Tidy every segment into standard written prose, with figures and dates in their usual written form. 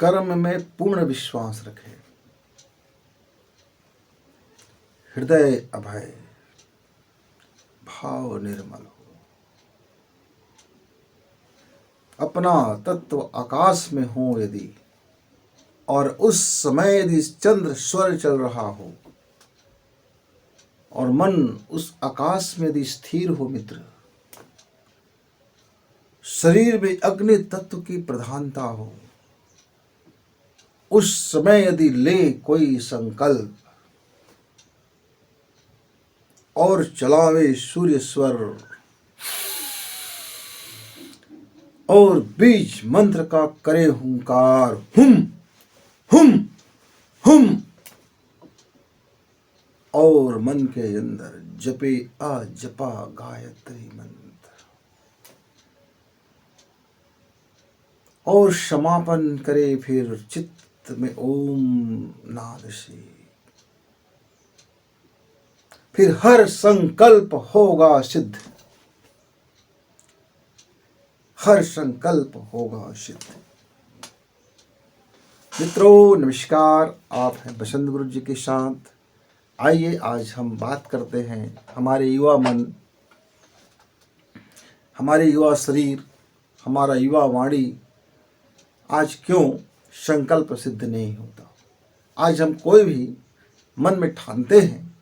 कर्म में पूर्ण विश्वास रखे, हृदय अभय, भाव निर्मल हो, अपना तत्व आकाश में हो यदि, और उस समय यदि चंद्र स्वर चल रहा हो और मन उस आकाश में यदि स्थिर हो मित्र, शरीर में अग्नि तत्व की प्रधानता हो, उस समय यदि ले कोई संकल्प और चलावे सूर्य स्वर और बीज मंत्र का करे हुंकार, हुम हुम हुम, और मन के अंदर जपे जपा गायत्री मंत्र, और समापन करे फिर चित्त में ओम नाद से, फिर हर संकल्प होगा सिद्ध, हर संकल्प होगा सिद्ध। मित्रों नमस्कार, आप हैं बसंत गुरु जी के साथ। आइए आज हम बात करते हैं हमारे युवा मन, हमारे युवा शरीर, हमारा युवा वाणी आज क्यों संकल्प सिद्ध नहीं होता। आज हम कोई भी मन में ठानते हैं,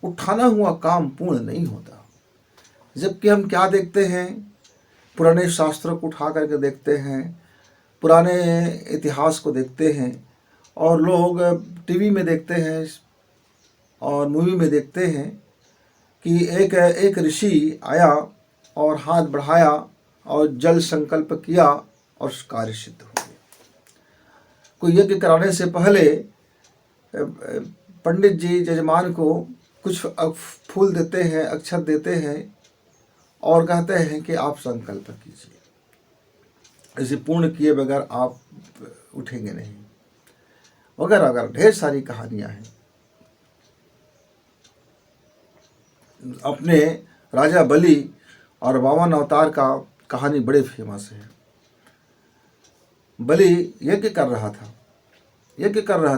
उठाना हुआ काम पूर्ण नहीं होता। जबकि हम क्या देखते हैं, पुराने शास्त्रों को उठा करके देखते हैं, पुराने इतिहास को देखते हैं, और लोग टीवी में देखते हैं और मूवी में देखते हैं कि एक ऋषि आया और हाथ बढ़ाया और जल संकल्प किया और कार्य सिद्ध हो गया। कोई यज्ञ कराने से पहले पंडित जी जजमान को कुछ फूल देते हैं, अक्षत देते हैं और कहते हैं कि आप संकल्प कीजिए, इसे पूर्ण किए बगैर आप उठेंगे नहीं, वगैरह वगैरह ढेर सारी कहानियां हैं। अपने राजा बलि और वामन अवतार का कहानी बड़े फेमस है। बलि यज्ञ कर रहा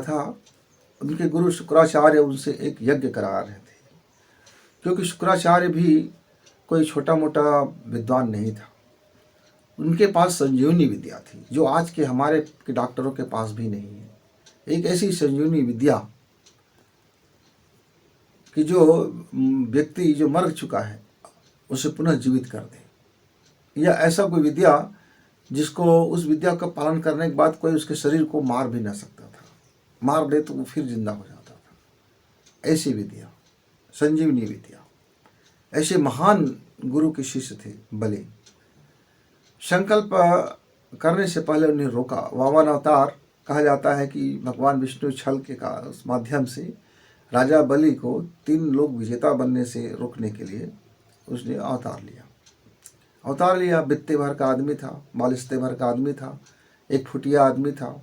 था, उनके गुरु शुक्राचार्य उनसे एक यज्ञ करा रहे थे, क्योंकि शुक्राचार्य भी कोई छोटा मोटा विद्वान नहीं था। उनके पास संजीवनी विद्या थी जो आज के हमारे के डॉक्टरों के पास भी नहीं है। एक ऐसी संजीवनी विद्या कि जो व्यक्ति जो मर चुका है उसे पुनः जीवित कर दे, या ऐसा कोई विद्या जिसको उस विद्या का पालन करने के बाद कोई उसके शरीर को मार भी ना सकता था, मार दे तो वो फिर जिंदा हो जाता था। ऐसी विद्या संजीवनी विद्या, ऐसे महान गुरु के शिष्य थे बलि। संकल्प करने से पहले उन्हें रोका। वामन अवतार कहा जाता है कि भगवान विष्णु छल के का उस माध्यम से राजा बलि को 3 लोक विजेता बनने से रोकने के लिए उसने अवतार लिया। बित्ते भर का आदमी था, बालिस्ते भर का आदमी था, 1 फुटिया आदमी था।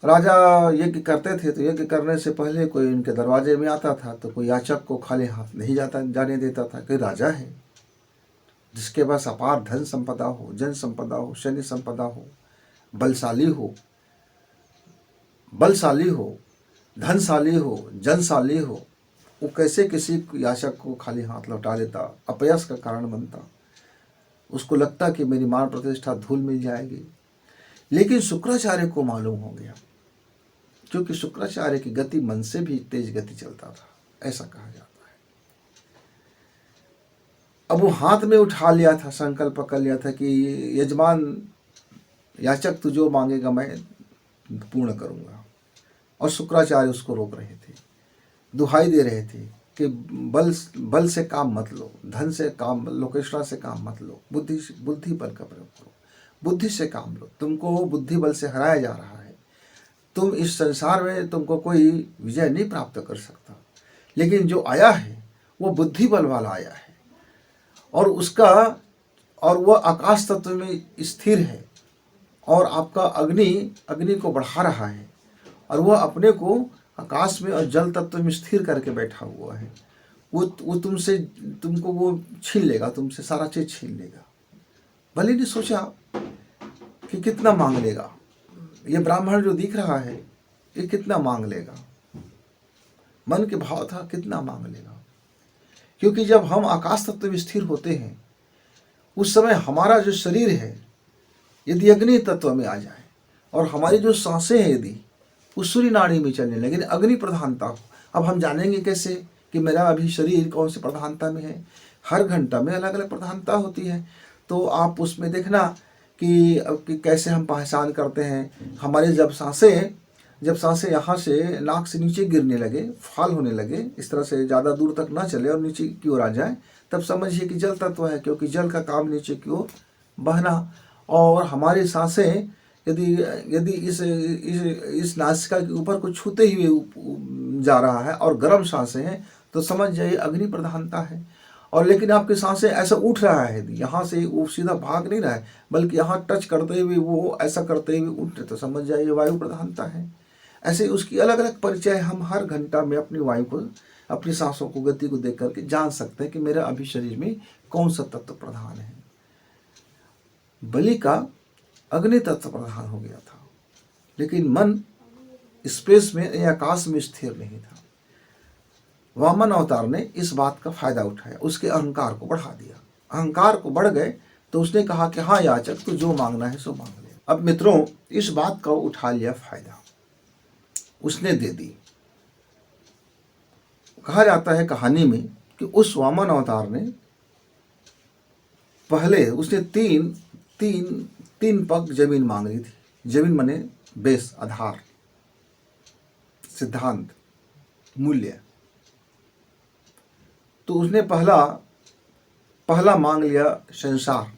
राजा यज्ञ करते थे तो यज्ञ करने से पहले कोई उनके दरवाजे में आता था तो कोई याचक को खाली हाथ नहीं जाने देता था। कोई राजा है जिसके पास अपार धन संपदा हो, जन संपदा हो, सैन्य संपदा हो, बलशाली हो, धनशाली हो, जनशाली हो, वो कैसे किसी याचक को खाली हाथ लौटा देता, अपयश का कारण बनता। उसको लगता कि मेरी मान प्रतिष्ठा धूल मिल जाएगी। लेकिन शुक्राचार्य को मालूम हो गया, क्योंकि शुक्राचार्य की गति मन से भी तेज गति चलता था, ऐसा कहा जाता है। अब वो हाथ में उठा लिया था, संकल्प कर लिया था कि यजमान याचक तू जो मांगेगा मैं पूर्ण करूंगा। और शुक्राचार्य उसको रोक रहे थे, दुहाई दे रहे थे कि बल से काम मत लो, धन से काम, लोकेश्वर से काम मत लो, बुद्धि बल का प्रयोग करो, बुद्धि से काम लो। तुमको बुद्धि बल से हराया जा रहा है, तुम इस संसार में तुमको कोई विजय नहीं प्राप्त कर सकता। लेकिन जो आया है वो बुद्धि बल वाला आया है, और वह आकाश तत्व में स्थिर है, और आपका अग्नि को बढ़ा रहा है, और वह अपने को आकाश में और जल तत्व में स्थिर करके बैठा हुआ है। वो तुमको वो छीन लेगा, तुमसे सारा चीज छीन लेगा। बलि ने सोचा कि कितना मांग लेगा, ये ब्राह्मण जो दिख रहा है ये कितना मांग लेगा। मन के भाव था कितना मांग लेगा, क्योंकि जब हम आकाश तत्व में स्थिर होते हैं उस समय हमारा जो शरीर है यदि अग्नि तत्व में आ जाए और हमारी जो सांसें हैं यदि उस सूर्य नाड़ी में चलने लगे, अग्नि प्रधानता हो। अब हम जानेंगे कैसे कि मेरा अभी शरीर कौन सी प्रधानता में है? हर घंटा में अलग अलग प्रधानता होती है। तो आप उसमें देखना कि कैसे हम पहचान करते हैं। हमारे जब सांसें यहाँ से नाक से नीचे गिरने लगे, फाल होने लगे, इस तरह से ज़्यादा दूर तक ना चले और नीचे की ओर आ जाए, तब समझिए कि जल तत्व है, क्योंकि जल का काम नीचे की ओर बहना। और हमारी सांसें यदि इस नासिका के ऊपर को छूते हुए जा रहा है और गर्म सांसें हैं तो समझ जाइए अग्नि प्रधानता है। और लेकिन आपकी सांसें ऐसा उठ रहा है, यदि यहाँ से वो सीधा भाग नहीं रहा है बल्कि यहाँ टच करते हुए वो ऐसा करते हुए उठ रहे, तो समझ जाइए वायु प्रधानता है। ऐसे उसकी अलग अलग परिचय हम हर घंटा में अपनी वायु को, अपनी सांसों को, गति को देख करके जान सकते हैं कि मेरा अभी शरीर में कौन सा तत्व प्रधान है। बलि का अग्नि तत्व प्रधान हो गया था, लेकिन मन स्पेस में या आकाश में स्थिर नहीं था। वामन अवतार ने इस बात का फायदा उठाया, उसके अहंकार को बढ़ा दिया। अहंकार को बढ़ गए तो उसने कहा कि हाँ याचक, तो जो मांगना है सो मांग ले। अब मित्रों, इस बात का उठा लिया फायदा, उसने दे दी। कहा जाता है कहानी में कि उस वामन अवतार ने पहले उसने तीन पग जमीन मांग ली थी। जमीन माने बेस, आधार, सिद्धांत, मूल्य। तो उसने पहला मांग लिया संसार,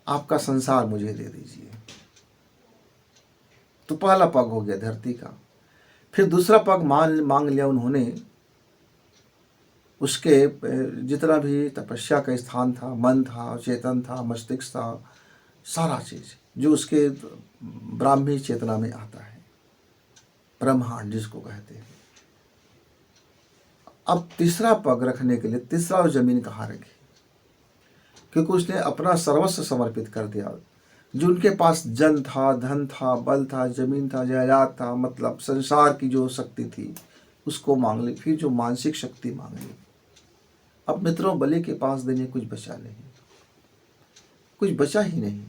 आपका संसार मुझे दे दीजिए। तो पहला पग हो गया धरती का। फिर दूसरा पग मांग लिया उन्होंने उसके जितना भी तपस्या का स्थान था, मन था, चेतन था, मस्तिष्क था, सारा चीज जो उसके ब्राह्मी चेतना में आता है, ब्रह्मांड जिसको कहते हैं। अब तीसरा पग रखने के लिए तीसरा जमीन कहाँ रखी? क्योंकि उसने अपना सर्वस्व समर्पित कर दिया। जो उनके पास जन था, धन था, बल था, जमीन था, जायदाद था, मतलब संसार की जो शक्ति थी उसको मांग ली। फिर जो मानसिक शक्ति मांग ली। अब मित्रों, बलि के पास देने कुछ बचा नहीं, कुछ बचा ही नहीं।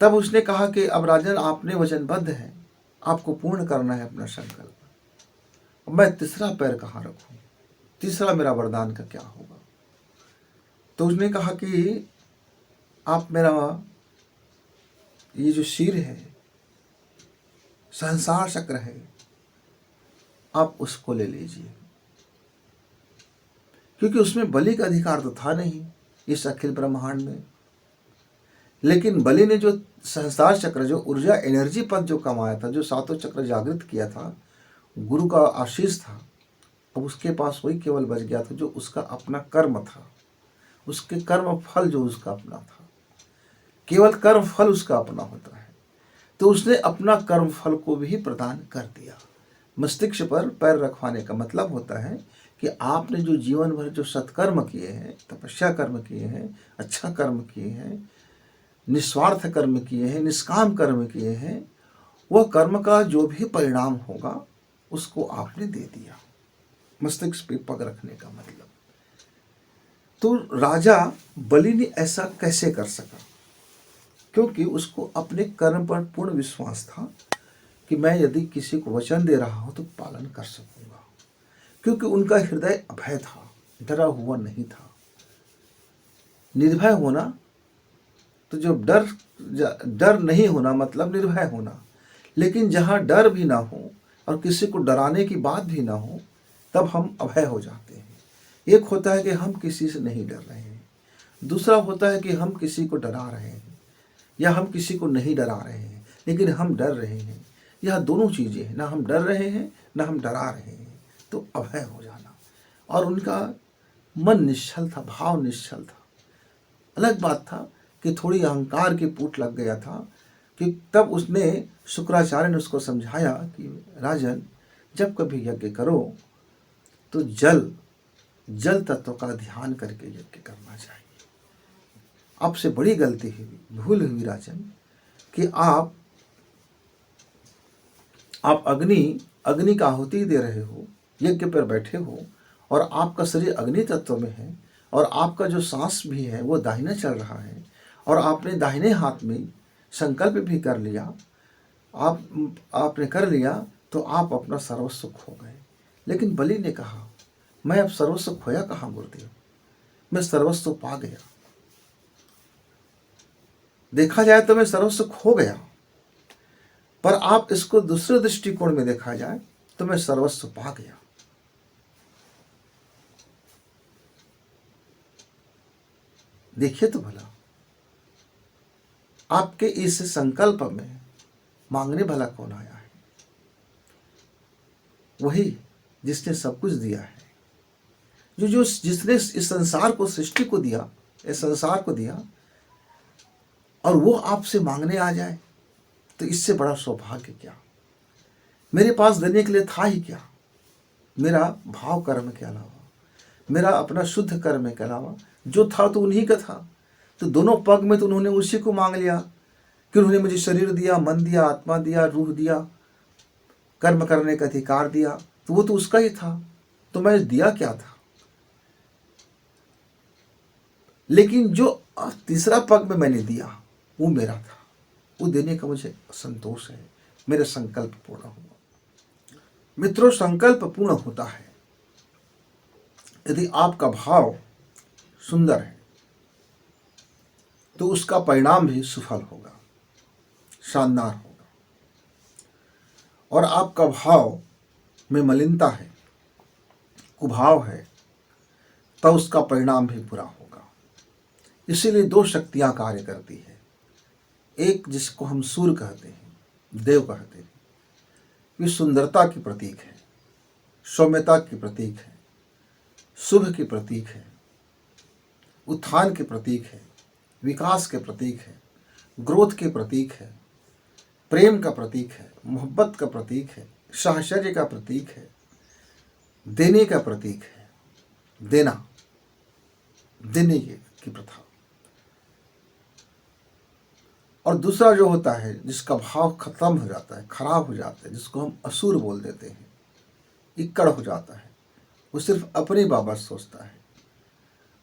तब उसने कहा कि अब राजन, आपने वचनबद्ध है, आपको पूर्ण करना है अपना संकल्प। मैं तीसरा पैर कहाँ रखूं? तीसरा मेरा वरदान का क्या होगा? तो उसने कहा कि आप मेरा ये जो सिर है, संसार चक्र है, आप उसको ले लीजिए। क्योंकि उसमें बलि का अधिकार तो था नहीं इस अखिल ब्रह्मांड में। लेकिन बलि ने जो संसार चक्र, जो ऊर्जा, एनर्जी पद जो कमाया था, जो सातों चक्र जागृत किया था, गुरु का आशीष था, अब उसके पास वही केवल बच गया था जो उसका अपना कर्म था, उसके कर्म फल जो उसका अपना था। केवल कर्म फल उसका अपना होता है, तो उसने अपना कर्म फल को भी प्रदान कर दिया। मस्तिष्क पर पैर रखवाने का मतलब होता है कि आपने जो जीवन भर जो सत्कर्म किए हैं, तपस्या कर्म किए हैं, अच्छा कर्म किए हैं, निस्वार्थ कर्म किए हैं, निष्काम कर्म किए हैं, वह कर्म का जो भी परिणाम होगा उसको आपने दे दिया। मस्तिष्क पे पग रखने का मतलब। तो राजा बलि ने ऐसा कैसे कर सका? क्योंकि उसको अपने कर्म पर पूर्ण विश्वास था कि मैं यदि किसी को वचन दे रहा हूं तो पालन कर सकूंगा। क्योंकि उनका हृदय अभय था, डरा हुआ नहीं था। निर्भय होना, तो जब डर नहीं होना मतलब निर्भय होना। लेकिन जहां डर भी ना हो और किसी को डराने की बात भी ना हो, तब हम अभय हो जाते हैं। एक होता है कि हम किसी से नहीं डर रहे हैं, दूसरा होता है कि हम किसी को डरा रहे हैं या हम किसी को नहीं डरा रहे हैं लेकिन हम डर रहे हैं। यह दोनों चीज़ें हैं, ना हम डर रहे हैं ना हम डरा रहे हैं, तो अभय हो जाना। और उनका मन निश्चल था, भाव निश्चल था। अलग बात था कि थोड़ी अहंकार की पूट लग गया था कि तब उसने, शुक्राचार्य ने उसको समझाया कि राजन, जब कभी यज्ञ करो तो जल तत्व का ध्यान करके यज्ञ करना चाहिए। आपसे बड़ी गलती हुई, भूल हुई राजन, कि आप अग्नि का आहुति दे रहे हो, यज्ञ पर बैठे हो, और आपका शरीर अग्नि तत्व में है, और आपका जो सांस भी है वो दाहिने चल रहा है, और आपने दाहिने हाथ में संकल्प भी कर लिया, आपने कर लिया, तो आप अपना सर्वस्व खो गए। लेकिन बलि ने कहा, मैं अब सर्वस्व खोया कहाँ गुरुदेव, मैं सर्वस्व पा गया। देखा जाए तो मैं सर्वस्व खो गया, पर आप इसको दूसरे दृष्टिकोण में देखा जाए तो मैं सर्वस्व पा गया। देखिए तो भला, आपके इस संकल्प में मांगने भला कौन आया है? वही जिसने सब कुछ दिया है, जिसने इस संसार को, सृष्टि को दिया, इस संसार को दिया, और वो आपसे मांगने आ जाए, तो इससे बड़ा सौभाग्य क्या? मेरे पास देने के लिए था ही क्या? मेरा भाव कर्म के अलावा, मेरा अपना शुद्ध कर्म के अलावा जो था तो उन्हीं का था। तो दोनों पग में तो उन्होंने उसी को मांग लिया कि उन्होंने मुझे शरीर दिया, मन दिया, आत्मा दिया, रूह दिया, कर्म करने का अधिकार दिया, तो वो तो उसका ही था, तो मैं दिया क्या था? लेकिन जो तीसरा पग में मैंने दिया वो मेरा था, वो देने का मुझे संतोष है, मेरा संकल्प पूर्ण हुआ। मित्रों, संकल्प पूर्ण होता है यदि आपका भाव सुंदर है, तो उसका परिणाम भी सफल होगा, शानदार होगा। और आपका भाव में मलिनता है, कुभाव है, तब उसका परिणाम भी बुरा होगा। इसीलिए दो शक्तियां कार्य करती है। एक जिसको हम सूर्य कहते हैं, देव कहते हैं, ये सुंदरता की प्रतीक है, सौम्यता की प्रतीक है, शुभ की प्रतीक है, उत्थान के प्रतीक है, विकास के प्रतीक है, ग्रोथ के प्रतीक है, प्रेम का प्रतीक है, मोहब्बत का प्रतीक है, साहचर्य का प्रतीक है, देने का प्रतीक है, देने की प्रथा। और दूसरा जो होता है, जिसका भाव खत्म हो जाता है, खराब हो जाता है, जिसको हम असुर बोल देते हैं, इक्कड़ हो जाता है, वो सिर्फ अपनी बाबत सोचता है,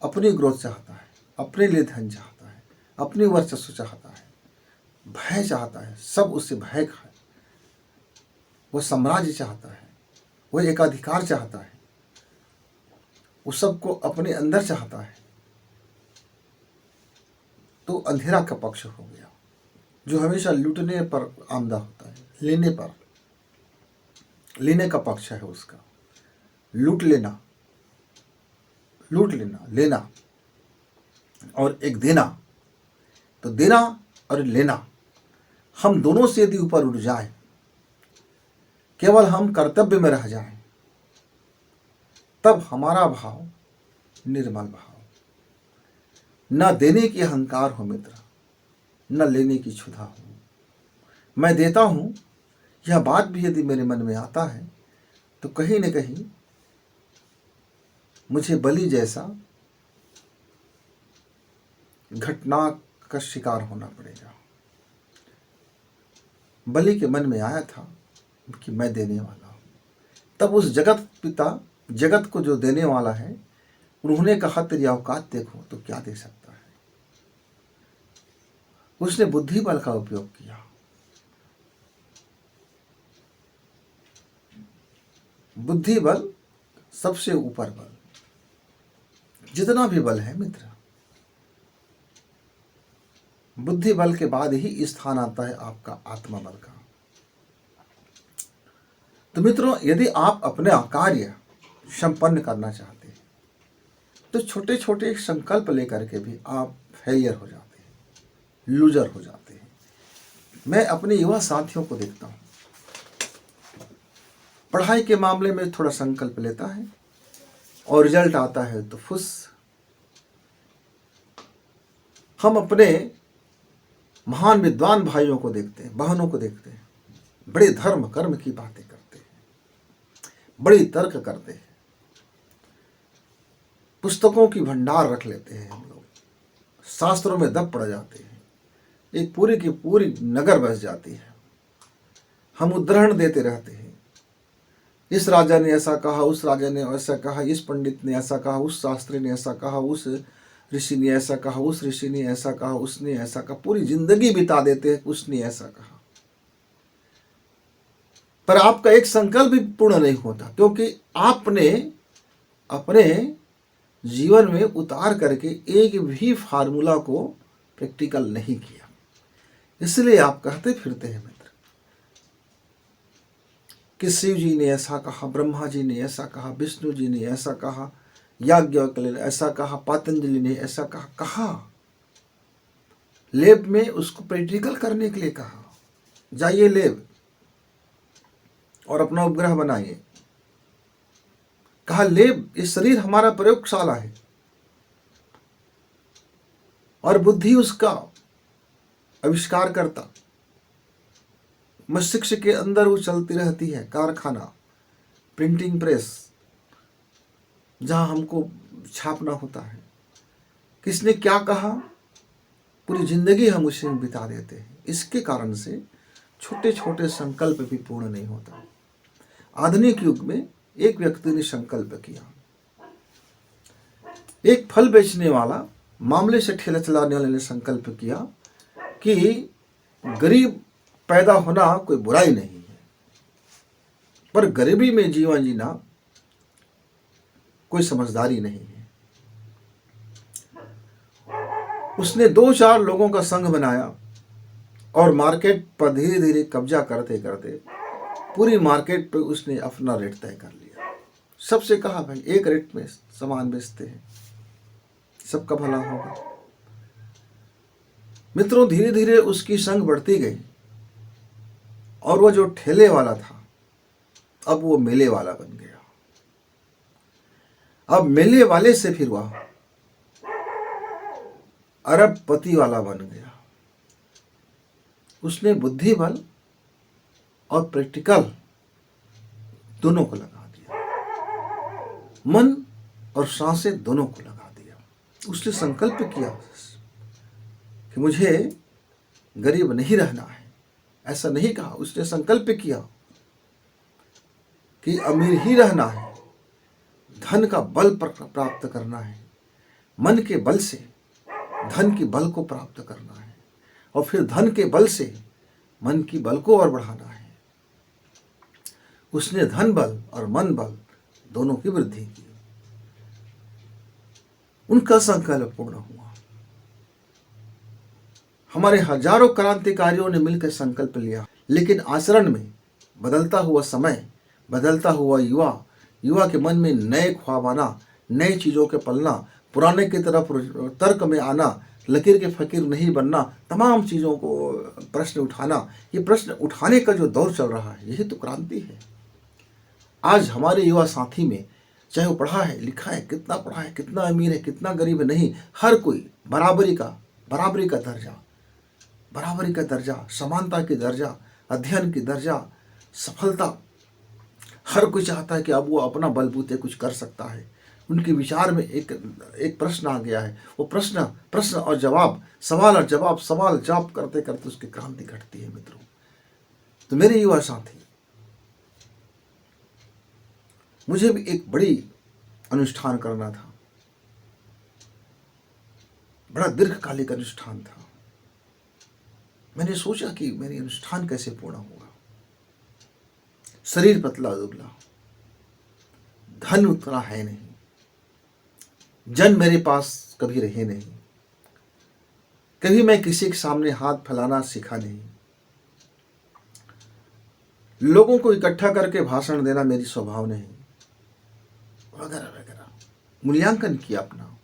अपनी ग्रोथ चाहता है, अपने लिए धन चाहता है, अपनी वर्चस्व चाहता है, भय चाहता है, सब उससे भय खाए, वो साम्राज्य चाहता है, वो एकाधिकार चाहता है, वो सबको अपने अंदर चाहता है। तो अंधेरा का पक्ष हो गया, जो हमेशा लूटने पर आमदा होता है, लेने का पक्ष है उसका, लूट लेना, लेना, और एक देना। तो देना और लेना, हम दोनों से यदि ऊपर उठ जाए, केवल हम कर्तव्य में रह जाएं, तब हमारा भाव निर्मल भाव, न देने की अहंकार हो मित्र, न लेने की क्षुधा हो। मैं देता हूं, यह बात भी यदि मेरे मन में आता है, तो कहीं न कहीं मुझे बलि जैसा घटना का शिकार होना पड़ेगा। बलि के मन में आया था कि मैं देने वाला हूं, तब उस जगत पिता, जगत को जो देने वाला है, उन्होंने कहा तेरी औकात देखो तो क्या दे सकता है। उसने बुद्धि बल का उपयोग किया, बुद्धि बल सबसे ऊपर बल, जितना भी बल है मित्र, बुद्धि बल के बाद ही स्थान आता है आपका आत्मा बल का। तो मित्रों, यदि आप अपने कार्य संपन्न करना चाहते हैं, तो छोटे छोटे संकल्प लेकर के भी आप फेलियर हो जाते हैं, लूजर हो जाते हैं। मैं अपने युवा साथियों को देखता हूँ, पढ़ाई के मामले में थोड़ा संकल्प लेता है और रिजल्ट आता है तो फुस। हम अपने महान विद्वान भाइयों को देखते हैं, बहनों को देखते हैं, बड़े धर्म कर्म की बातें करते हैं, बड़ी तर्क करते हैं, पुस्तकों की भंडार रख लेते हैं हम लोग, शास्त्रों में दब पड़ जाते हैं, एक पूरी की पूरी नगर बस जाती है। हम उद्धरण देते रहते हैं, इस राजा ने ऐसा कहा, उस राजा ने ऐसा कहा, इस पंडित ने ऐसा कहा, उस शास्त्री ने ऐसा कहा, उस ऋषि ने ऐसा कहा, उस ऋषि ने ऐसा कहा, उसने ऐसा कहा, पूरी जिंदगी बिता देते हैं उसने ऐसा कहा। पर आपका एक संकल्प भी पूर्ण नहीं होता, क्योंकि आपने अपने जीवन में उतार करके एक भी फार्मूला को प्रैक्टिकल नहीं किया। इसलिए आप कहते फिरते हैं मित्र कि शिव जी ने ऐसा कहा, ब्रह्मा जी ने ऐसा कहा, विष्णु जी ने ऐसा कहा, याज्ञवल्क्य ने ऐसा कहा, पतंजलि ने ऐसा कहा। लैब में उसको प्रैक्टिकल करने के लिए कहा, जाइए लैब और अपना उपग्रह बनाइए। कहा लैब, इस शरीर हमारा प्रयोगशाला है और बुद्धि उसका आविष्कार करता, मस्तिष्क के अंदर वो चलती रहती है कारखाना, प्रिंटिंग प्रेस, जहां हमको छापना होता है। किसने क्या कहा, पूरी जिंदगी हम उसी में बिता देते हैं। इसके कारण से छोटे छोटे संकल्प भी पूर्ण नहीं होता। आधुनिक युग में एक व्यक्ति ने संकल्प किया, एक फल बेचने वाला मामले से ठेला चलाने वाले ने संकल्प किया कि गरीब पैदा होना कोई बुराई नहीं है, पर गरीबी में जीवन जीना कोई समझदारी नहीं है। उसने 2-4 लोगों का संघ बनाया और मार्केट पर धीरे धीरे कब्जा करते करते पूरी मार्केट पे उसने अपना रेट तय कर लिया। सबसे कहा भाई एक रेट में सामान बेचते हैं, सबका भला होगा। मित्रों, धीरे धीरे उसकी संग बढ़ती गई और वो जो ठेले वाला था अब वो मेले वाला बन गया। अब मेले वाले से फिर वह अरबपति वाला बन गया। उसने बुद्धि बल और प्रैक्टिकल दोनों को लगा दिया, मन और सांसें दोनों को लगा दिया। उसने संकल्प किया कि मुझे गरीब नहीं रहना है, ऐसा नहीं कहा। उसने संकल्प किया कि अमीर ही रहना है, धन का बल प्राप्त करना है, मन के बल से धन की बल को प्राप्त करना है और फिर धन के बल से मन की बल को और बढ़ाना है। उसने धन बल और मन बल दोनों की वृद्धि की। उनका संकल्प पूर्ण हुआ। हमारे हजारों क्रांतिकारियों ने मिलकर संकल्प लिया, लेकिन आचरण में बदलता हुआ समय, बदलता हुआ युवा के मन में नए ख्वाब आना, नई चीजों के पलना, पुराने की तरफ तर्क में आना, लकीर के फकीर नहीं बनना, तमाम चीजों को प्रश्न उठाना। ये प्रश्न उठाने का जो दौर चल रहा है, यही तो क्रांति है। आज हमारे युवा साथी में, चाहे वो पढ़ा है लिखा है, कितना पढ़ा है, कितना अमीर है, कितना गरीब है, नहीं, हर कोई बराबरी का दर्जा, समानता की दर्जा, अध्ययन की दर्जा, सफलता, हर कोई चाहता है कि अब वो अपना बलबूते कुछ कर सकता है। उनके विचार में एक प्रश्न आ गया है। वो प्रश्न और जवाब, सवाल और जवाब करते करते उसकी क्रांति घटती है। मित्रों, तो मेरे युवा साथी, मुझे भी एक बड़ी अनुष्ठान करना था, बड़ा दीर्घकालिक अनुष्ठान था। मैंने सोचा कि मेरी अनुष्ठान कैसे पूर्ण होगा। शरीर पतला दुबला, धन उतना है नहीं, जन मेरे पास कभी रहे नहीं, कभी मैं किसी के सामने हाथ फैलाना सीखा नहीं, लोगों को इकट्ठा करके भाषण देना मेरी स्वभाव नहीं, वगैरह वगैरह। मूल्यांकन किया अपना।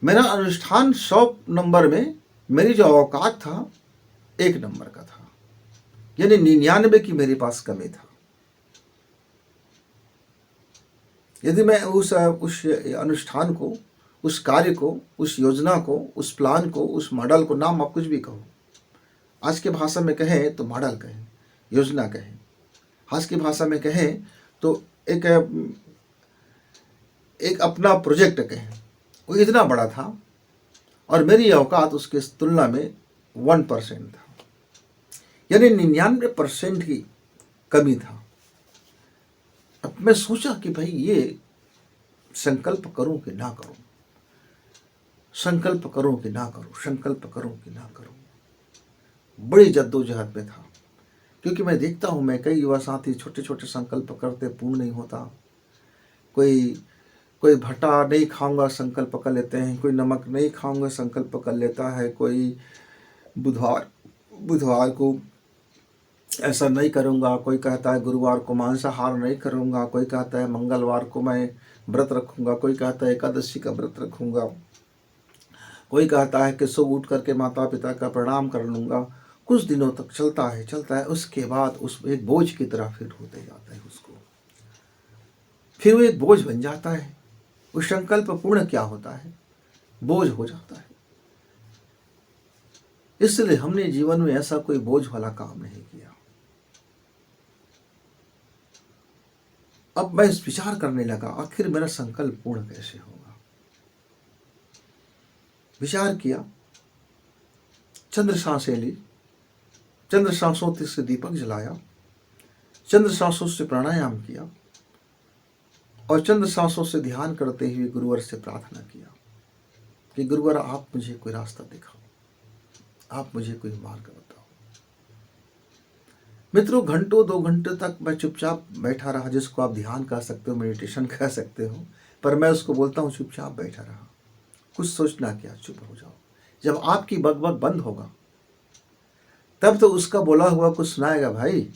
मेरा अनुष्ठान 100 नंबर में मेरी जो औकात था 1 नंबर का था, यानी 99 की मेरे पास कमी था। यदि मैं उस अनुष्ठान को, उस कार्य को, उस योजना को, उस प्लान को, उस मॉडल को, नाम आप कुछ भी कहो, आज के भाषा में कहें तो मॉडल कहें, योजना कहें, आज की भाषा में कहें तो एक अपना प्रोजेक्ट कहें, वो इतना बड़ा था और मेरी औकात उसके तुलना में 1% था, यानी 99% की कमी था। अब मैं सोचा कि भाई ये संकल्प करूं कि ना करूं, संकल्प करूं कि ना करूं, संकल्प करूं कि ना करूं। बड़ी जद्दोजहद में था, क्योंकि मैं देखता हूं, मैं कई युवा साथी छोटे छोटे संकल्प करते, पूर्ण नहीं होता। कोई कोई भट्टा नहीं खाऊंगा संकल्प कर लेते हैं, कोई नमक नहीं खाऊंगा संकल्प कर लेता है, कोई बुधवार बुधवार को ऐसा नहीं करूंगा, कोई कहता है गुरुवार को मांसाहार नहीं करूंगा, कोई कहता है मंगलवार को मैं व्रत रखूंगा, कोई कहता है एकादशी का व्रत रखूंगा, कोई कहता है कि सुबह उठ करके माता पिता का प्रणाम कर लूँगा। कुछ दिनों तक चलता है, उसके बाद उस एक बोझ की तरह फिर होते जाता है उसको, फिर वो एक बोझ बन जाता है। उस संकल्प पूर्ण क्या होता है, बोझ हो जाता है। इसलिए हमने जीवन में ऐसा कोई बोझ वाला काम नहीं किया। अब मैं इस विचार करने लगा, आखिर मेरा संकल्प पूर्ण कैसे होगा। विचार किया, चंद्र सांसें ली, चंद्र सांसों से दीपक जलाया, चंद्र सांसों से प्राणायाम किया और चंद्र सांसों से ध्यान करते हुए गुरुवर से प्रार्थना किया कि गुरुवर आप मुझे कोई रास्ता दिखाओ, आप मुझे कोई मार्ग बताओ। मित्रों, घंटों 2 घंटे तक मैं चुपचाप बैठा रहा, जिसको आप ध्यान कह सकते हो, मेडिटेशन कह सकते हो, पर मैं उसको बोलता हूँ चुपचाप बैठा रहा। कुछ सोचना क्या, चुप हो जाओ। जब आपकी बकबक बंद होगा तब तो उसका बोला हुआ कुछ सुनाएगा भाई।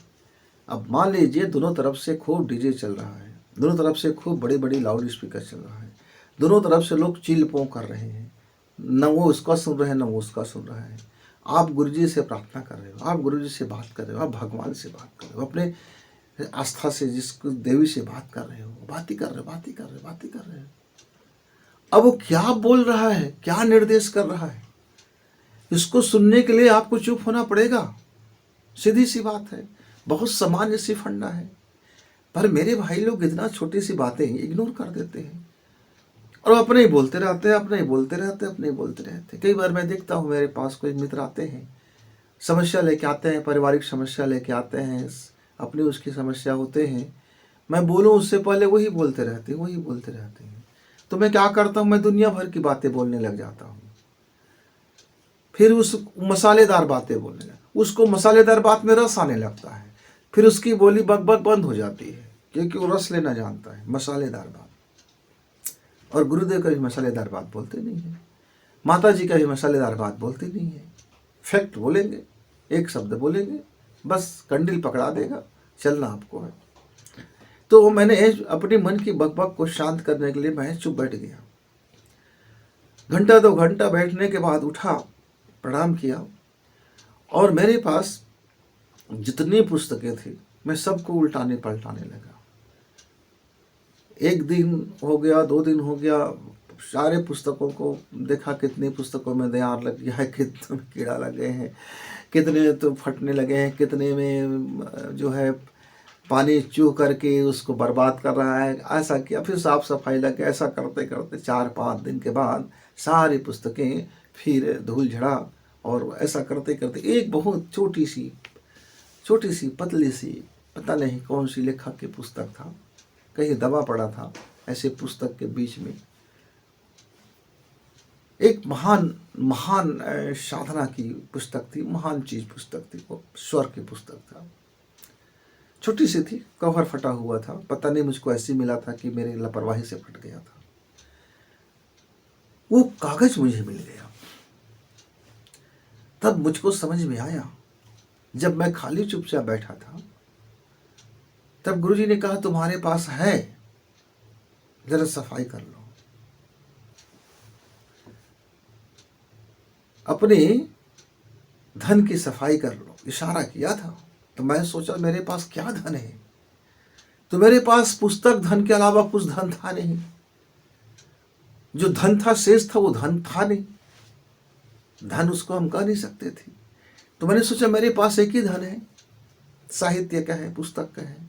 अब मान लीजिए दोनों तरफ से खूब डीजे चल रहा है, दोनों तरफ से खूब बड़ी बड़ी लाउड स्पीकर चल रहा है, दोनों तरफ से लोग चिल पों कर रहे हैं, न वो उसका सुन रहे हैं न वो उसका सुन रहा है। आप गुरुजी से प्रार्थना कर रहे हो, आप गुरुजी से बात कर रहे हो, आप भगवान से बात कर रहे हो, अपने आस्था से जिसको देवी से बात कर रहे हो, बात ही कर रहे हो, बात ही कर रहे हो, बात ही कर रहे हो। अब वो क्या बोल रहा है, क्या निर्देश कर रहा है, इसको सुनने के लिए आपको चुप होना पड़ेगा। सीधी सी बात है, बहुत सामान्य सी फंडा है, पर मेरे भाई लोग इतना छोटी सी बातें इग्नोर कर देते हैं और अपने ही बोलते रहते हैं, अपने ही बोलते रहते हैं, अपने ही बोलते रहते हैं। कई बार मैं देखता हूँ, मेरे पास कोई मित्र आते हैं, समस्या लेके आते हैं, पारिवारिक समस्या लेके आते हैं, अपनी उसकी समस्या होते हैं, मैं बोलूँ उससे पहले वही बोलते रहते हैं, वही बोलते रहते हैं। तो मैं क्या करता हूँ, मैं दुनिया भर की बातें बोलने लग जाता हूँ, फिर उस मसालेदार बातें बोलने लगा, उसको मसालेदार बात में रस आने लगता है, फिर उसकी बोली बकबक बंद हो जाती है, क्योंकि वो रस लेना जानता है, मसालेदार बात। और गुरुदेव कभी मसालेदार बात बोलते नहीं है, माता जी कभी मसालेदार बात बोलते नहीं है। फैक्ट बोलेंगे, एक शब्द बोलेंगे, बस कंडील पकड़ा देगा, चलना आपको है। तो मैंने अपने मन की बकबक को शांत करने के लिए मैं चुप बैठ गया। घंटा 2 घंटा बैठने के बाद उठा, प्रणाम किया और मेरे पास जितनी पुस्तकें थी मैं सबको उल्टाने पलटाने लगा। 1 दिन हो गया, 2 दिन हो गया, सारे पुस्तकों को देखा, कितनी पुस्तकों में दयार लग गया है, कितने में कीड़ा लग गए हैं, कितने तो फटने लगे हैं, कितने में जो है पानी चूह करके उसको बर्बाद कर रहा है। ऐसा किया, फिर साफ सफाई लग गया। ऐसा करते करते 4-5 दिन के बाद सारी पुस्तकें फिर धूल झड़ा और ऐसा करते करते एक बहुत छोटी सी पतली सी, पता नहीं कौन सी लेखक की पुस्तक था, कहीं दबा पड़ा था, ऐसे पुस्तक के बीच में एक महान साधना की पुस्तक थी, महान चीज पुस्तक थी, वो स्वर की पुस्तक था। छोटी सी थी, कवर फटा हुआ था, पता नहीं मुझको ऐसी मिला था कि मेरी लापरवाही से फट गया था। वो कागज मुझे मिल गया, तब मुझको समझ में आया, जब मैं खाली चुपचाप बैठा था तब गुरुजी ने कहा तुम्हारे पास है, जरा सफाई कर लो। अपने धन की सफाई कर लो, इशारा किया था। तो मैं सोचा मेरे पास क्या धन है, तो मेरे पास पुस्तक धन के अलावा कुछ धन था नहीं, जो धन था शेष था वो धन था नहीं, धन उसको हम कह नहीं सकते थे। तो मैंने सोचा मेरे पास एक ही धन है, साहित्य का है, पुस्तक का है।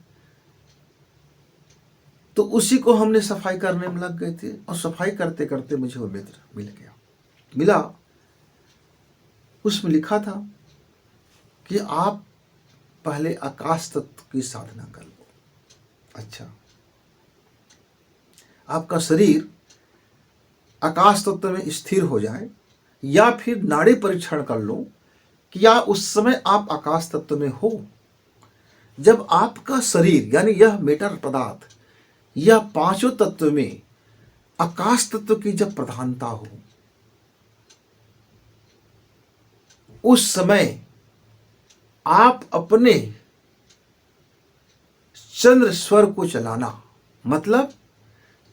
तो उसी को हमने सफाई करने में लग गए थे और सफाई करते करते मुझे वो मित्र मिल गया। मिला उसमें लिखा था कि आप पहले आकाश तत्व की साधना कर लो। अच्छा, आपका शरीर आकाश तत्व में स्थिर हो जाए, या फिर नाड़ी परीक्षण कर लो कि या उस समय आप आकाश तत्व में हो। जब आपका शरीर यानी यह मेटर पदार्थ या पांचों तत्व में आकाश तत्व की जब प्रधानता हो, उस समय आप अपने चंद्र स्वर को चलाना, मतलब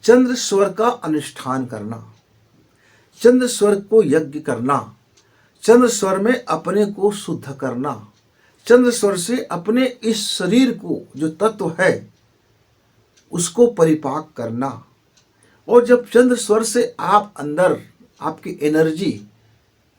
चंद्र स्वर का अनुष्ठान करना, चंद्र स्वर को यज्ञ करना, चंद्र स्वर में अपने को शुद्ध करना, चंद्र स्वर से अपने इस शरीर को जो तत्व है उसको परिपाक करना। और जब चंद्र स्वर से आप अंदर आपकी एनर्जी,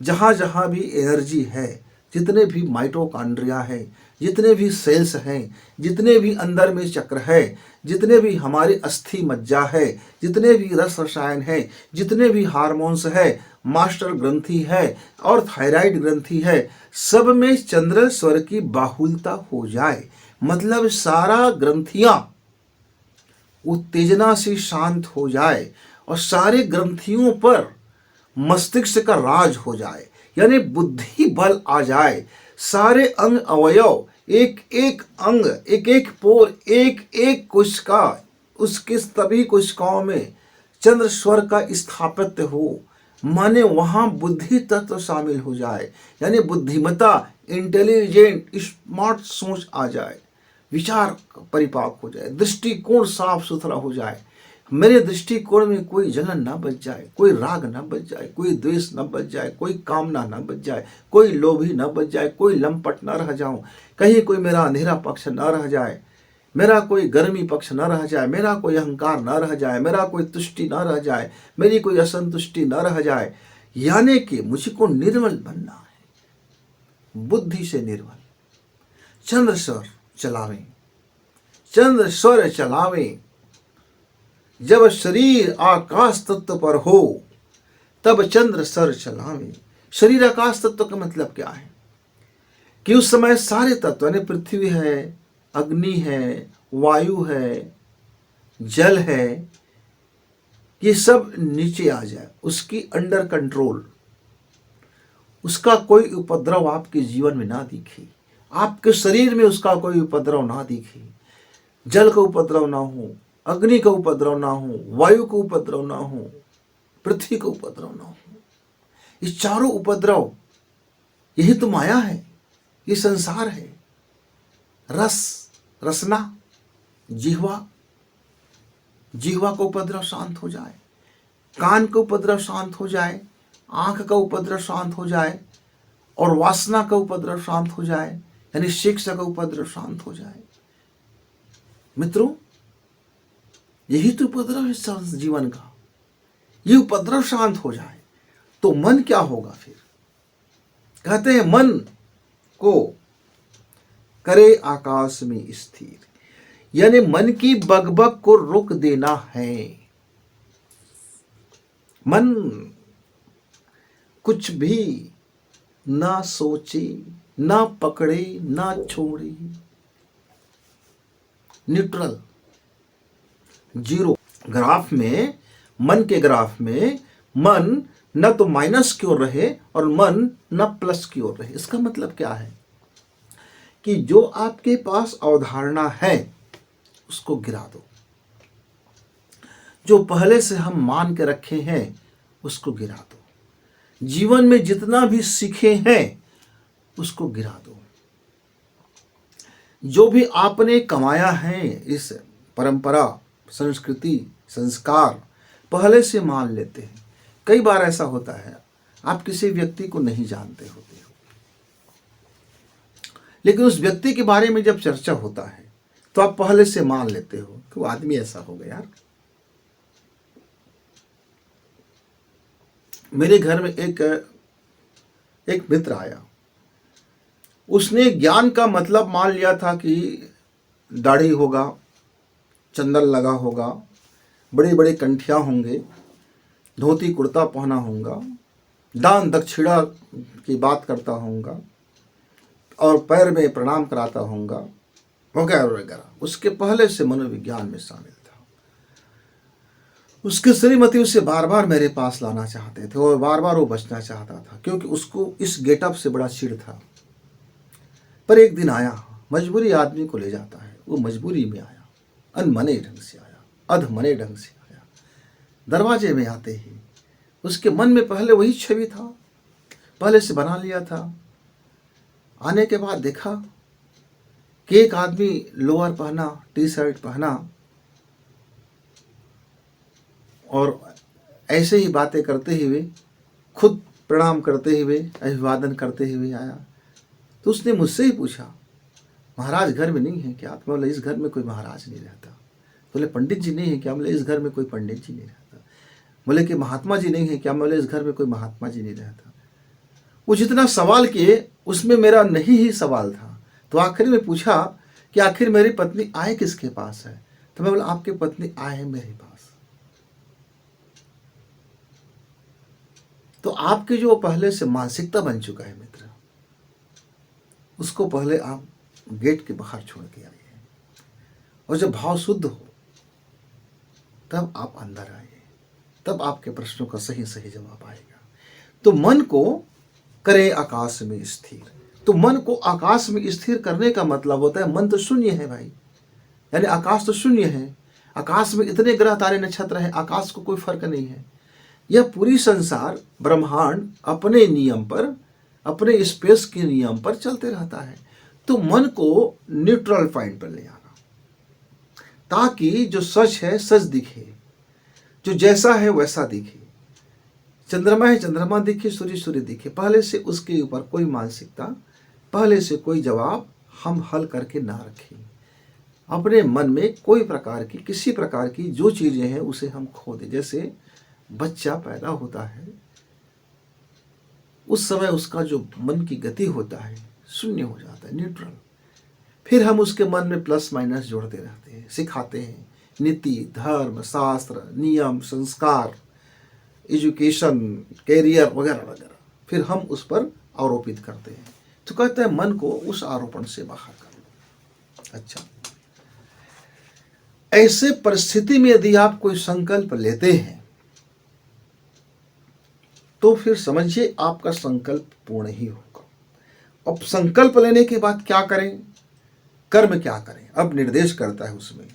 जहाँ जहाँ भी एनर्जी है, जितने भी माइटोकॉन्ड्रिया है, जितने भी सेल्स हैं, जितने भी अंदर में चक्र है, जितने भी हमारी अस्थि मज्जा है, जितने भी रस रसायन है, जितने भी हार्मोन्स है, मास्टर ग्रंथि है और थायराइड ग्रंथि है, सब में चंद्र स्वर की बाहुलता हो जाए, मतलब सारा ग्रंथियां उत्तेजना से शांत हो जाए और सारे ग्रंथियों पर मस्तिष्क का राज हो जाए, यानी बुद्धि बल आ जाए, सारे अंग अवयव, एक एक अंग, एक एक पोर, एक एक कोशिका, उसके सभी कोशिकाओं में चंद्र स्वर का स्थापित्य हो, माने वहां बुद्धि तत्व शामिल हो जाए, यानी बुद्धिमता, इंटेलिजेंट स्मार्ट सोच आ जाए, विचार परिपाक हो जाए, दृष्टिकोण साफ सुथरा हो जाए, मेरे दृष्टिकोण में कोई जलन ना बच जाए, कोई राग ना बच जाए, कोई द्वेष ना बच जाए, कोई कामना ना बच जाए, कोई लोभी ना बच जाए, कोई लंपट ना रह जाऊं, कहीं कोई मेरा अंधेरा पक्ष ना रह जाए, मेरा कोई गर्मी पक्ष न रह जाए, मेरा कोई अहंकार न रह जाए, मेरा कोई तुष्टि न रह जाए, मेरी कोई असंतुष्टि न रह जाए, यानी कि मुझको निर्मल बनना है, बुद्धि से निर्मल। चंद्र स्वर चलावें, चंद्र स्वर चलावें। जब शरीर आकाश तत्व पर हो तब चंद्र स्वर चलावें। शरीर आकाश तत्व का मतलब क्या है कि उस समय सारे तत्व यानी पृथ्वी है, अग्नि है, वायु है, जल है, ये सब नीचे आ जाए, उसकी अंडर कंट्रोल, उसका कोई उपद्रव आपके जीवन में ना दिखे, आपके शरीर में उसका कोई उपद्रव ना दिखे, जल का उपद्रव ना हो, अग्नि का उपद्रव ना हो, वायु का उपद्रव ना हो, पृथ्वी का उपद्रव ना हो। ये चारों उपद्रव, यही तो माया है, ये संसार है। रस, रसना, जिह्वा, जिह्वा का उपद्रव शांत हो जाए, कान का उपद्रव शांत हो जाए, आंख का उपद्रव शांत हो जाए और वासना का उपद्रव शांत हो जाए, यानी शिक्षा का उपद्रव शांत हो जाए। मित्रों, यही तो उपद्रव है जीवन का। ये उपद्रव शांत हो जाए तो मन क्या होगा फिर? कहते हैं मन को करे आकाश में स्थिर, यानी मन की बकबक को रोक देना है। मन कुछ भी ना सोचे, ना पकड़े, ना छोड़े, न्यूट्रल, जीरो। ग्राफ में, मन के ग्राफ में मन न तो माइनस की ओर रहे और मन न प्लस की ओर रहे। इसका मतलब क्या है कि जो आपके पास अवधारणा है उसको गिरा दो, जो पहले से हम मान के रखे हैं उसको गिरा दो, जीवन में जितना भी सीखे हैं उसको गिरा दो, जो भी आपने कमाया है, इस परंपरा, संस्कृति, संस्कार पहले से मान लेते हैं। कई बार ऐसा होता है, आप किसी व्यक्ति को नहीं जानते होते हो, लेकिन उस व्यक्ति के बारे में जब चर्चा होता है तो आप पहले से मान लेते हो कि वो आदमी ऐसा होगा। यार, मेरे घर में एक मित्र आया, उसने ज्ञान का मतलब मान लिया था कि दाढ़ी होगा, चंदन लगा होगा, बड़े बड़े कंठिया होंगे, धोती कुर्ता पहना होगा, दान दक्षिणा की बात करता होऊंगा और पैर में प्रणाम कराता होऊंगा वगैरह वगैरह। उसके पहले से मनोविज्ञान में शामिल था। उसके श्रीमती उसे बार बार मेरे पास लाना चाहते थे और बार बार वो बचना चाहता था, क्योंकि उसको इस गेटअप से बड़ा चिढ़ था। पर एक दिन आया, मजबूरी आदमी को ले जाता है, वो मजबूरी में आया, अनमने ढंग से आया, अधमने ढंग से आया। दरवाजे में आते ही उसके मन में पहले वही छवि था, पहले से बना लिया था। आने के बाद देखा कि एक आदमी लोअर पहना, टी शर्ट पहना और ऐसे ही बातें करते हुए, खुद प्रणाम करते हुए, अभिवादन करते हुए आया। तो उसने मुझसे ही पूछा, महाराज घर में नहीं है क्या? तो बोले इस घर में कोई महाराज नहीं रहता। बोले पंडित जी नहीं है क्या? बोले इस घर में कोई पंडित जी नहीं रहता। बोले कि महात्मा जी नहीं है क्या? बोले इस घर में कोई महात्मा जी नहीं रहता। वो जितना सवाल किए उसमें मेरा नहीं ही सवाल था। तो आखिर में पूछा कि आखिर मेरी पत्नी आए किसके पास है? तो मैं बोला आपकी पत्नी आए है मेरे पास। तो आपकी जो पहले से मानसिकता बन चुका है मित्र, उसको पहले आप गेट के बाहर छोड़ के आइए, और जब भाव शुद्ध हो तब आप अंदर आइए, तब आपके प्रश्नों का सही सही जवाब आएगा। तो मन को करें आकाश में स्थिर। तो मन को आकाश में स्थिर करने का मतलब होता है मन तो शून्य है भाई, यानी आकाश तो शून्य है। आकाश में इतने ग्रह तारे नक्षत्र हैं, आकाश को कोई फर्क नहीं है। यह पूरी संसार ब्रह्मांड अपने नियम पर, अपने स्पेस के नियम पर चलते रहता है। तो मन को न्यूट्रल पॉइंट पर ले आना, ताकि जो सच है सच दिखे, जो जैसा है वैसा दिखे। चंद्रमा है चंद्रमा दिखे, सूर्य सूर्य दिखे। पहले से उसके ऊपर कोई मानसिकता, पहले से कोई जवाब हम हल करके ना रखें। अपने मन में कोई प्रकार की, किसी प्रकार की जो चीज़ें हैं उसे हम खो दें। जैसे बच्चा पैदा होता है, उस समय उसका जो मन की गति होता है शून्य हो जाता है, न्यूट्रल। फिर हम उसके मन में प्लस माइनस जोड़ते रहते हैं, सिखाते हैं नीति, धर्म, शास्त्र, नियम, संस्कार, एजुकेशन, कैरियर वगैरह वगैरह। फिर हम उस पर आरोपित करते हैं। तो कहते हैं मन को उस आरोपण से बाहर कर लो। अच्छा, ऐसे परिस्थिति में यदि आप कोई संकल्प लेते हैं तो फिर समझिए आपका संकल्प पूर्ण ही होगा। अब संकल्प लेने के बाद क्या करें, कर्म क्या करें, अब निर्देश करता है उसमें।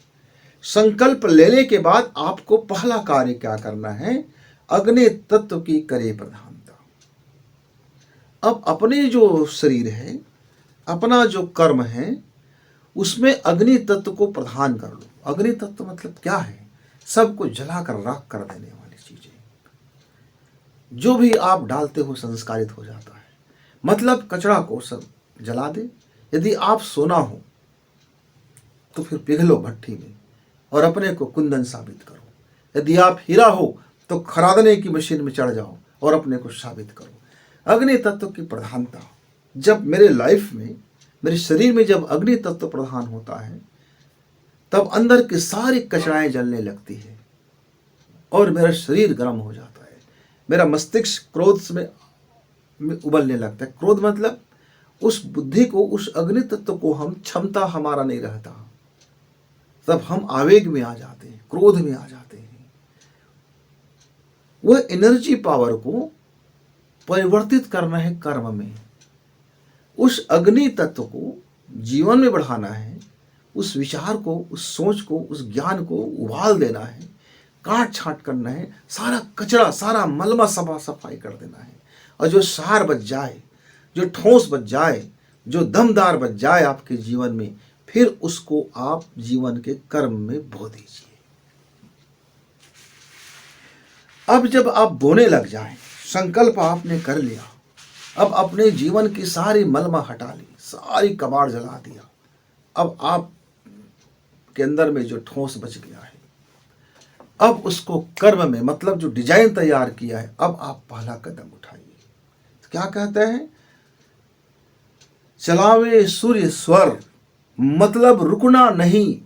संकल्प लेने के बाद आपको पहला कार्य क्या करना है, अग्नि तत्व की करे प्रधानता। अब अपने जो शरीर है, अपना जो कर्म है, उसमें अग्नि तत्व को प्रधान कर लो। अग्नि तत्व मतलब क्या है? सबको जलाकर राख कर देने वाली चीजें। जो भी आप डालते हो संस्कारित हो जाता है। मतलब कचरा को सब जला दे। यदि आप सोना हो तो फिर पिघलो भट्टी में और अपने को कुंदन साबित करो। यदि आप हीरा हो तो खरादने की मशीन में चढ़ जाओ और अपने को साबित करो। अग्नि तत्व की प्रधानता, जब मेरे लाइफ में, मेरे शरीर में जब अग्नि तत्व प्रधान होता है, तब अंदर की सारी कचराएं जलने लगती है और मेरा शरीर गर्म हो जाता है। मेरा मस्तिष्क क्रोध में उबलने लगता है। क्रोध मतलब उस बुद्धि को, उस अग्नि तत्व को हम, क्षमता हमारा नहीं रहता, तब हम आवेग में आ जाते हैं, क्रोध में आ जाते हैं। वह एनर्जी पावर को परिवर्तित करना है कर्म में। उस अग्नि तत्व को जीवन में बढ़ाना है, उस विचार को, उस सोच को, उस ज्ञान को उबाल देना है, काट छांट करना है, सारा कचरा, सारा मलबा सफाई कर देना है। और जो सार बच जाए, जो ठोस बच जाए, जो दमदार बच जाए आपके जीवन में, फिर उसको आप जीवन के कर्म में बो दीजिए। अब जब आप बोने लग जाएं, संकल्प आपने कर लिया, अब अपने जीवन की सारी मलमा हटा ली, सारी कबाड़ जला दिया, अब आप के अंदर में जो ठोस बच गया है, अब उसको कर्म में, मतलब जो डिजाइन तैयार किया है, अब आप पहला कदम उठाइए। तो क्या कहते हैं, चलावे सूर्य स्वर, मतलब रुकना नहीं,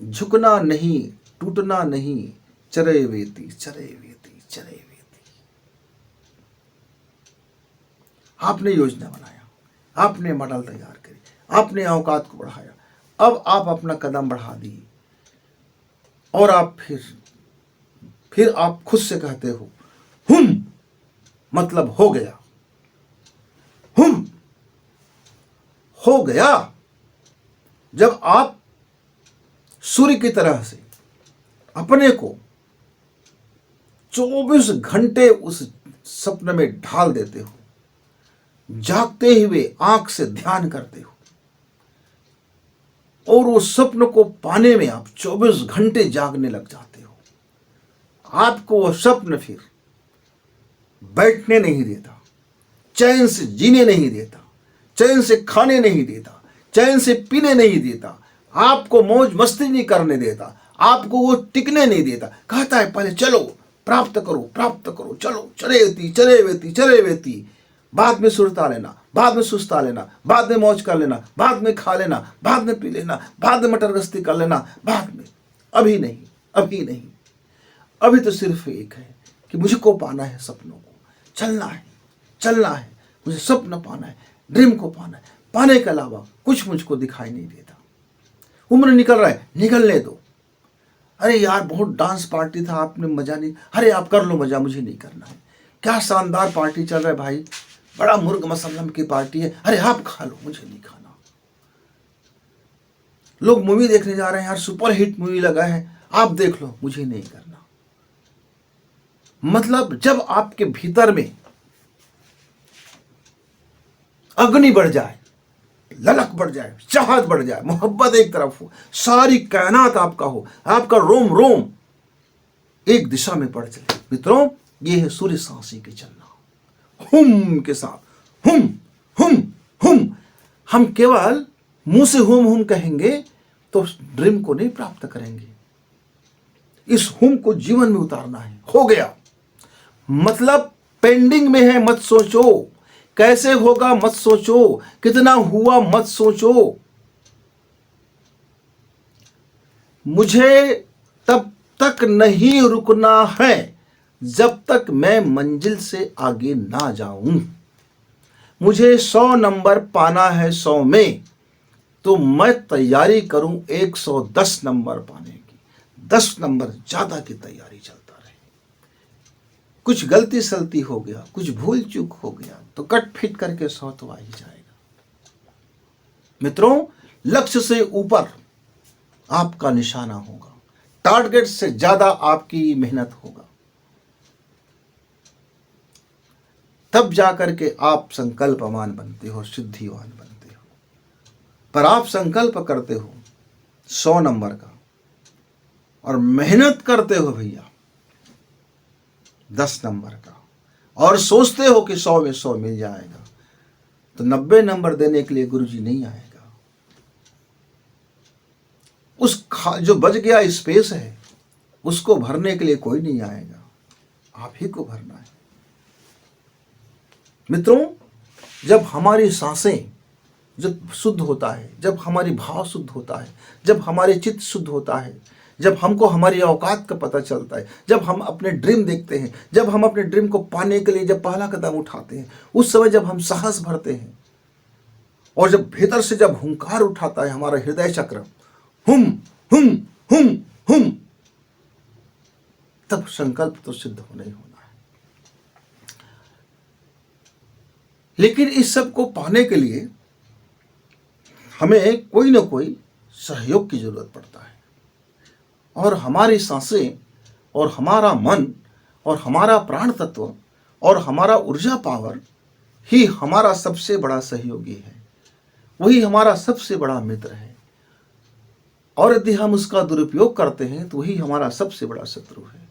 झुकना नहीं, टूटना नहीं, चरे वेती चरे वेती चरे वेती। आपने योजना बनाया, आपने मॉडल तैयार करी, आपने औकात को बढ़ाया, अब आप अपना कदम बढ़ा दिए और आप फिर आप खुद से कहते हो हुम, मतलब हो गया, हुम हो गया। जब आप सूर्य की तरह से अपने को 24 घंटे उस सपने में ढाल देते हो, जागते हुए आंख से ध्यान करते हो और वो स्वप्न को पाने में आप 24 घंटे जागने लग जाते हो, आपको वो स्वप्न फिर बैठने नहीं देता, चैन से जीने नहीं देता, चैन से खाने नहीं देता, चैन से पीने नहीं देता, आपको मौज मस्ती नहीं करने देता, आपको वो टिकने नहीं देता। कहता है पहले चलो प्राप्त करो, प्राप्त करो, चलो चले वेती, बाद में सुरता लेना, बाद में सुस्ता लेना, बाद में मौज कर लेना, बाद में खा लेना, बाद में पी लेना, बाद में मटर गश्ती कर लेना, बाद में, अभी नहीं, अभी नहीं। अभी तो सिर्फ एक है कि मुझको पाना है, सपनों को चलना है, चलना है, मुझे स्वप्न पाना है, ड्रीम को पाना है, पाने के अलावा कुछ मुझको दिखाई नहीं देता। उम्र निकल रहा है, निकलने दो। अरे यार बहुत डांस पार्टी था, आपने मजा नहीं, अरे आप कर लो मजा, मुझे नहीं करना है। क्या शानदार पार्टी चल रहा है भाई, बड़ा मुर्ग मसल्लम की पार्टी है, अरे आप खा लो, मुझे नहीं खाना। लोग मूवी देखने जा रहे हैं यार, सुपर हिट मूवी लगा है, आप देख लो, मुझे नहीं करना। मतलब जब आपके भीतर में अग्नि बढ़ जाए, ललक बढ़ जाए, चाहत बढ़ जाए, मोहब्बत एक तरफ हो, सारी कायनात आपका हो, आपका रोम रोम एक दिशा में बढ़ चले, मित्रों ये है सूर्य सांसी के चलना, हुम के साथ, हुम हुम हुम। हम केवल मुंह से हुम हुम कहेंगे तो ड्रीम को नहीं प्राप्त करेंगे। इस हुम को जीवन में उतारना है। हो गया मतलब पेंडिंग में है, मत सोचो कैसे होगा, मत सोचो कितना हुआ, मत सोचो। मुझे तब तक नहीं रुकना है जब तक मैं मंजिल से आगे ना जाऊं। मुझे 100 नंबर पाना है 100 में, तो मैं तैयारी करूं 110 नंबर पाने की, 10 नंबर ज्यादा की तैयारी चलता रहे। कुछ गलती सलती हो गया, कुछ भूल चूक हो गया तो कट फिट करके 100 तो आ ही जाएगा। मित्रों लक्ष्य से ऊपर आपका निशाना होगा, टारगेट से ज्यादा आपकी मेहनत होगा, तब जाकर के आप संकल्पवान बनते हो, सिद्धिवान बनते हो। पर आप संकल्प करते हो 100 नंबर का और मेहनत करते हो भैया 10 नंबर का, और सोचते हो कि 100 में 100 मिल जाएगा, तो 90 नंबर देने के लिए गुरुजी नहीं आएगा। उस जो बच गया स्पेस है उसको भरने के लिए कोई नहीं आएगा, आप ही को भरना है। मित्रों जब हमारी सांसें जब शुद्ध होता है, जब हमारी भाव शुद्ध होता है, जब हमारे चित्त शुद्ध होता है, जब हमको हमारी औकात का पता चलता है, जब हम अपने ड्रीम देखते हैं, जब हम अपने ड्रीम को पाने के लिए जब पहला कदम उठाते हैं, उस समय जब हम साहस भरते हैं और जब भीतर से जब हुंकार उठाता है हमारा हृदय चक्र, हुम हुम हुम हुम, तब संकल्प तो सिद्ध होना ही होना है। लेकिन इस सब को पाने के लिए हमें कोई ना कोई सहयोग की जरूरत पड़ता है, और हमारी सांसें और हमारा मन और हमारा प्राण तत्व और हमारा ऊर्जा पावर ही हमारा सबसे बड़ा सहयोगी है, वही हमारा सबसे बड़ा मित्र है। और यदि हम उसका दुरुपयोग करते हैं तो वही हमारा सबसे बड़ा शत्रु है।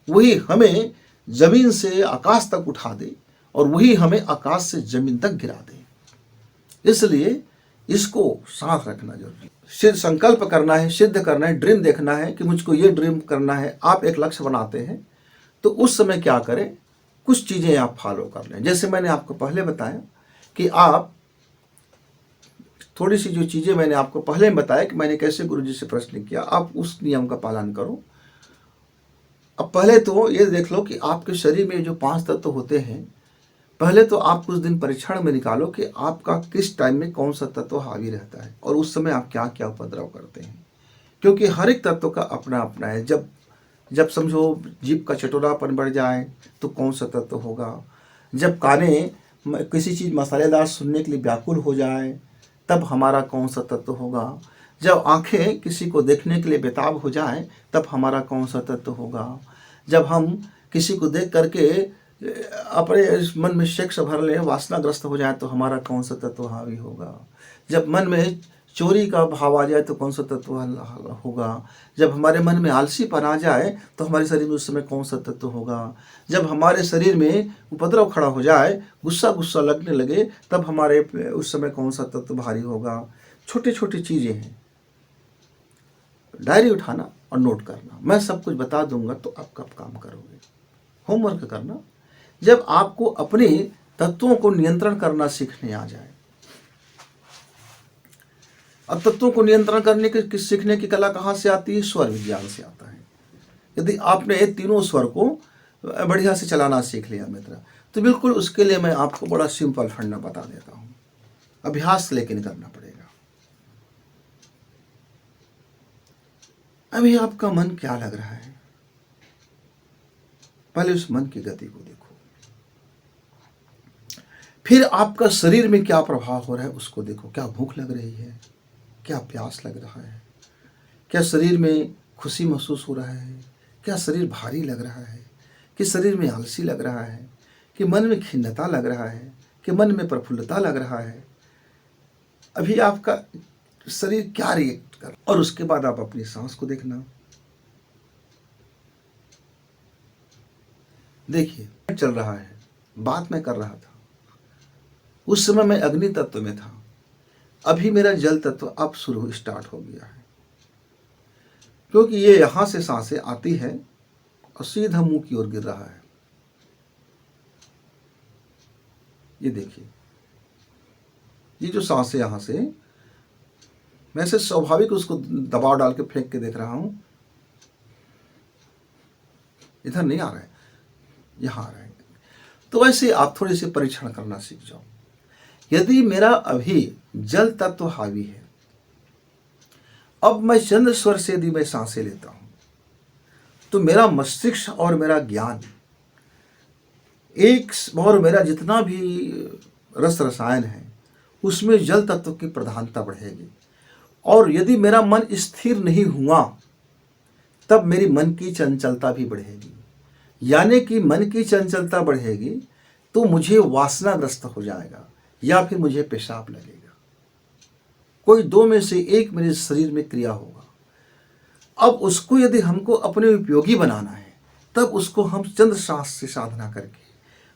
वही हमें जमीन से आकाश तक उठा दे और वही हमें आकाश से जमीन तक गिरा दे। इसलिए इसको साथ रखना जरूरी है। सिद्ध संकल्प करना है, सिद्ध करना है, ड्रीम देखना है कि मुझको ये ड्रीम करना है। आप एक लक्ष्य बनाते हैं तो उस समय क्या करें, कुछ चीज़ें आप फॉलो कर लें। जैसे मैंने आपको पहले बताया कि आप थोड़ी सी जो चीज़ें मैंने आपको पहले बताया कि मैंने कैसे गुरुजी से प्रश्न किया, आप उस नियम का पालन करो। अब पहले तो ये देख लो कि आपके शरीर में जो 5 तत्व होते हैं पहले तो आप कुछ दिन परीक्षण में निकालो कि आपका किस टाइम में कौन सा तत्व हावी रहता है और उस समय आप क्या क्या उपद्रव करते हैं, क्योंकि हर एक तत्व का अपना अपना है। जब जब समझो जीभ का चटोरापन बढ़ जाए तो कौन सा तत्व होगा, जब काने किसी चीज़ मसालेदार सुनने के लिए व्याकुल हो जाए तब हमारा कौन सा तत्व होगा, जब आंखें किसी को देखने के लिए बेताब हो जाएं तब हमारा कौन सा तत्व होगा, जब हम किसी को देख करके अपने मन में शेक्स भर ले वासनाग्रस्त हो जाए तो हमारा कौन सा तत्व हावी होगा, जब मन में चोरी का भाव आ जाए तो कौन सा तत्व होगा, जब हमारे मन में आलसीपन आ जाए तो हमारे शरीर में उस समय कौन सा तत्व होगा, जब हमारे शरीर में उपद्रव खड़ा हो जाए, गुस्सा गुस्सा लगने लगे तब हमारे उस समय कौन सा तत्व भारी होगा। छोटी छोटी चीज़ें हैं, डायरी उठाना और नोट करना। मैं सब कुछ बता दूंगा तो आप कब काम करोगे। होमवर्क करना, जब आपको अपने तत्वों को नियंत्रण करना सीखने आ जाए। अब तत्वों को नियंत्रण करने की सीखने की कला कहाँ से आती है? स्वर विज्ञान से आता है। यदि आपने ये तीनों स्वर को बढ़िया से चलाना सीख लिया मित्र, तो बिल्कुल उसके लिए मैं आपको बड़ा सिंपल फंडा बता देता हूँ। अभ्यास लेकिन करना पड़ेगा। अभी आपका मन क्या लग रहा है, पहले उस मन की गति को देखो। फिर आपका शरीर में क्या प्रभाव हो रहा है उसको देखो। क्या भूख लग रही है, क्या प्यास लग रहा है, क्या शरीर में खुशी महसूस हो रहा है, क्या शरीर भारी लग रहा है, कि शरीर में आलसी लग रहा है, कि मन में खिन्नता लग रहा है, कि मन में प्रफुल्लता लग रहा है। अभी आपका शरीर क्या रिएक्ट कर, और उसके बाद आप अपनी सांस को देखना। देखिए चल रहा है, बात मैं कर रहा था, उस समय मैं अग्नि तत्व में था, अभी मेरा जल तत्व अब शुरू स्टार्ट हो गया है, क्योंकि ये यहां से सांसें आती है और सीधा मुंह की ओर गिर रहा है। ये देखिए, ये जो सांसें यहां से, मैं से स्वाभाविक उसको दबाव डाल के फेंक के देख रहा हूं, इधर नहीं आ रहा है, यहां आ रहा है। तो वैसे आप थोड़े से परीक्षण करना सीख जाओ। यदि मेरा अभी जल तत्व हावी है, अब मैं चंद्र स्वर से यदि मैं सांसें लेता हूं तो मेरा मस्तिष्क और मेरा ज्ञान एक, और मेरा जितना भी रस रसायन है उसमें जल तत्व की प्रधानता बढ़ेगी। और यदि मेरा मन स्थिर नहीं हुआ तब मेरी मन की चंचलता भी बढ़ेगी, यानी कि मन की चंचलता बढ़ेगी तो मुझे वासनाग्रस्त हो जाएगा या फिर मुझे पेशाब लगेगा। कोई दो में से एक मेरे शरीर में क्रिया होगा। अब उसको यदि हमको अपने उपयोगी बनाना है तब उसको हम चंद्र सांस से साधना करके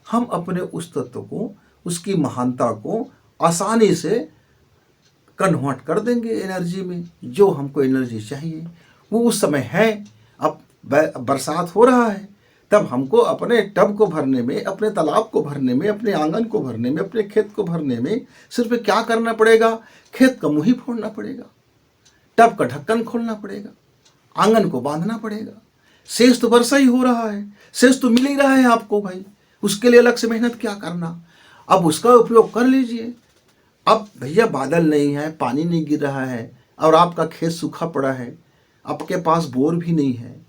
हम अपने उस तत्व को, उसकी महानता को आसानी से कन्वर्ट कर देंगे एनर्जी में। जो हमको एनर्जी चाहिए वो उस समय है। अब बरसात हो रहा है तब हमको अपने टब को भरने में, अपने तालाब को भरने में, अपने आंगन को भरने में, अपने खेत को भरने में सिर्फ क्या करना पड़ेगा? खेत का मुंह ही फोड़ना पड़ेगा, टब का ढक्कन खोलना पड़ेगा, आंगन को बांधना पड़ेगा। शेष तो वर्षा ही हो रहा है, शेष तो मिल ही रहा है आपको भाई, उसके लिए अलग से मेहनत क्या करना। अब उसका उपयोग कर लीजिए। अब भैया बादल नहीं है, पानी नहीं गिर रहा है और आपका खेत सूखा पड़ा है, आपके पास बोर भी नहीं है,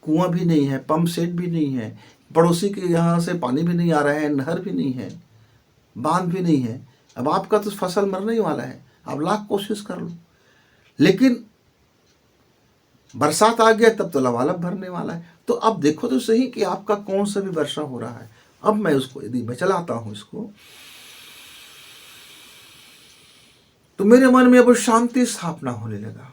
कुआं भी नहीं है, पंप सेट भी नहीं है, पड़ोसी के यहाँ से पानी भी नहीं आ रहा है, नहर भी नहीं है, बांध भी नहीं है। अब आपका तो फसल मरने ही वाला है, आप लाख कोशिश कर लो, लेकिन बरसात आ गया तब तो लबालब भरने वाला है। तो अब देखो तो सही कि आपका कौन सा भी वर्षा हो रहा है। अब मैं उसको यदि मैं चलाता हूँ इसको, तो मेरे मन में अब शांति स्थापना होने लगा।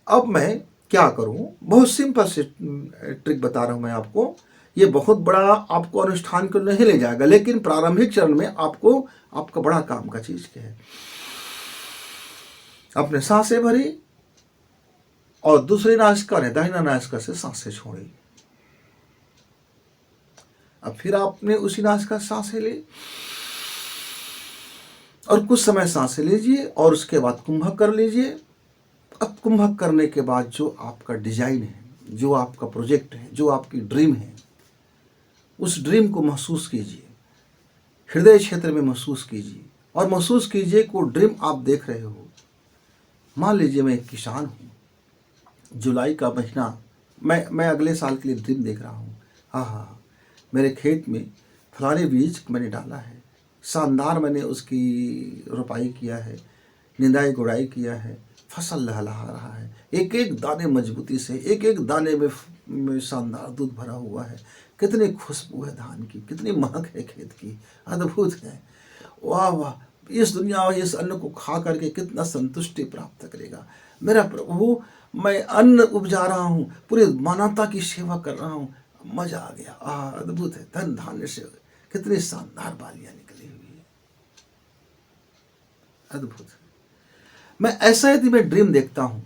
अब मैं क्या करूं? बहुत सिंपल से ट्रिक बता रहा हूं मैं आपको। ये बहुत बड़ा आपको अनुष्ठान को नहीं ले जाएगा, लेकिन प्रारंभिक चरण में आपको आपका बड़ा काम का चीज क्या है। अपने सांसें भरी और दूसरी नासिका ने दाहिना नासिका से सांसें छोड़ी। अब फिर आपने उसी नासिका से सांसें ली और कुछ समय सांसें लीजिए और उसके बाद कुंभक कर लीजिए। अब कुंभक करने के बाद जो आपका डिजाइन है, जो आपका प्रोजेक्ट है, जो आपकी ड्रीम है, उस ड्रीम को महसूस कीजिए। हृदय क्षेत्र में महसूस कीजिए और महसूस कीजिए कि वो ड्रीम आप देख रहे हो। मान लीजिए मैं एक किसान हूँ, जुलाई का महीना, मैं अगले साल के लिए ड्रीम देख रहा हूँ। हाँ हाँ हाँ, मेरे खेत में फलाने बीज मैंने डाला है, शानदार मैंने उसकी रोपाई किया है, निंदाई गुड़ाई किया है, फसल लहलहा रहा है, एक एक दाने मजबूती से, एक एक दाने में शानदार दूध भरा हुआ है। कितनी खुशबू है धान की, कितनी महक है खेत की, अद्भुत है। वाह वाह, इस दुनिया में इस अन्न को खा करके कितना संतुष्टि प्राप्त करेगा मेरा प्रभु। मैं अन्न उपजा रहा हूँ, पूरी मानवता की सेवा कर रहा हूँ, मजा आ गया। अद्भुत है, धन धान्य से कितनी शानदार बालियां निकली हुई है, अद्भुत है। मैं ऐसा यदि मैं ड्रीम देखता हूं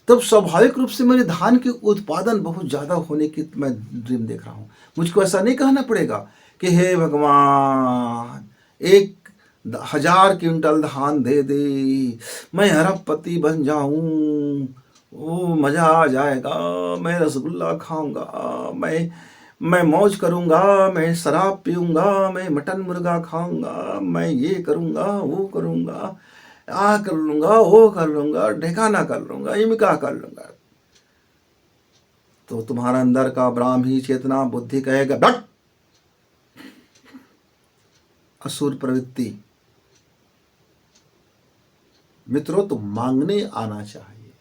तब स्वाभाविक रूप से मेरे धान के उत्पादन बहुत ज्यादा होने की मैं ड्रीम देख रहा हूं। मुझको ऐसा नहीं कहना पड़ेगा कि हे भगवान 1,000 क्विंटल धान दे दे, मैं अरबपति बन जाऊं, वो मजा आ जाएगा, मैं रसगुल्ला खाऊंगा, मैं मौज करूंगा, मैं शराब पीऊंगा, मैं मटन मुर्गा खाऊंगा, मैं ये करूंगा वो करूंगा, आ कर लूंगा वो कर लूंगा, ढेकाना कर लूंगा, इमका कर लूंगा। तो तुम्हारा अंदर का ब्राह्मी चेतना बुद्धि कहेगा बट असुर प्रवृत्ति। मित्रों, तो मांगने आना चाहिए,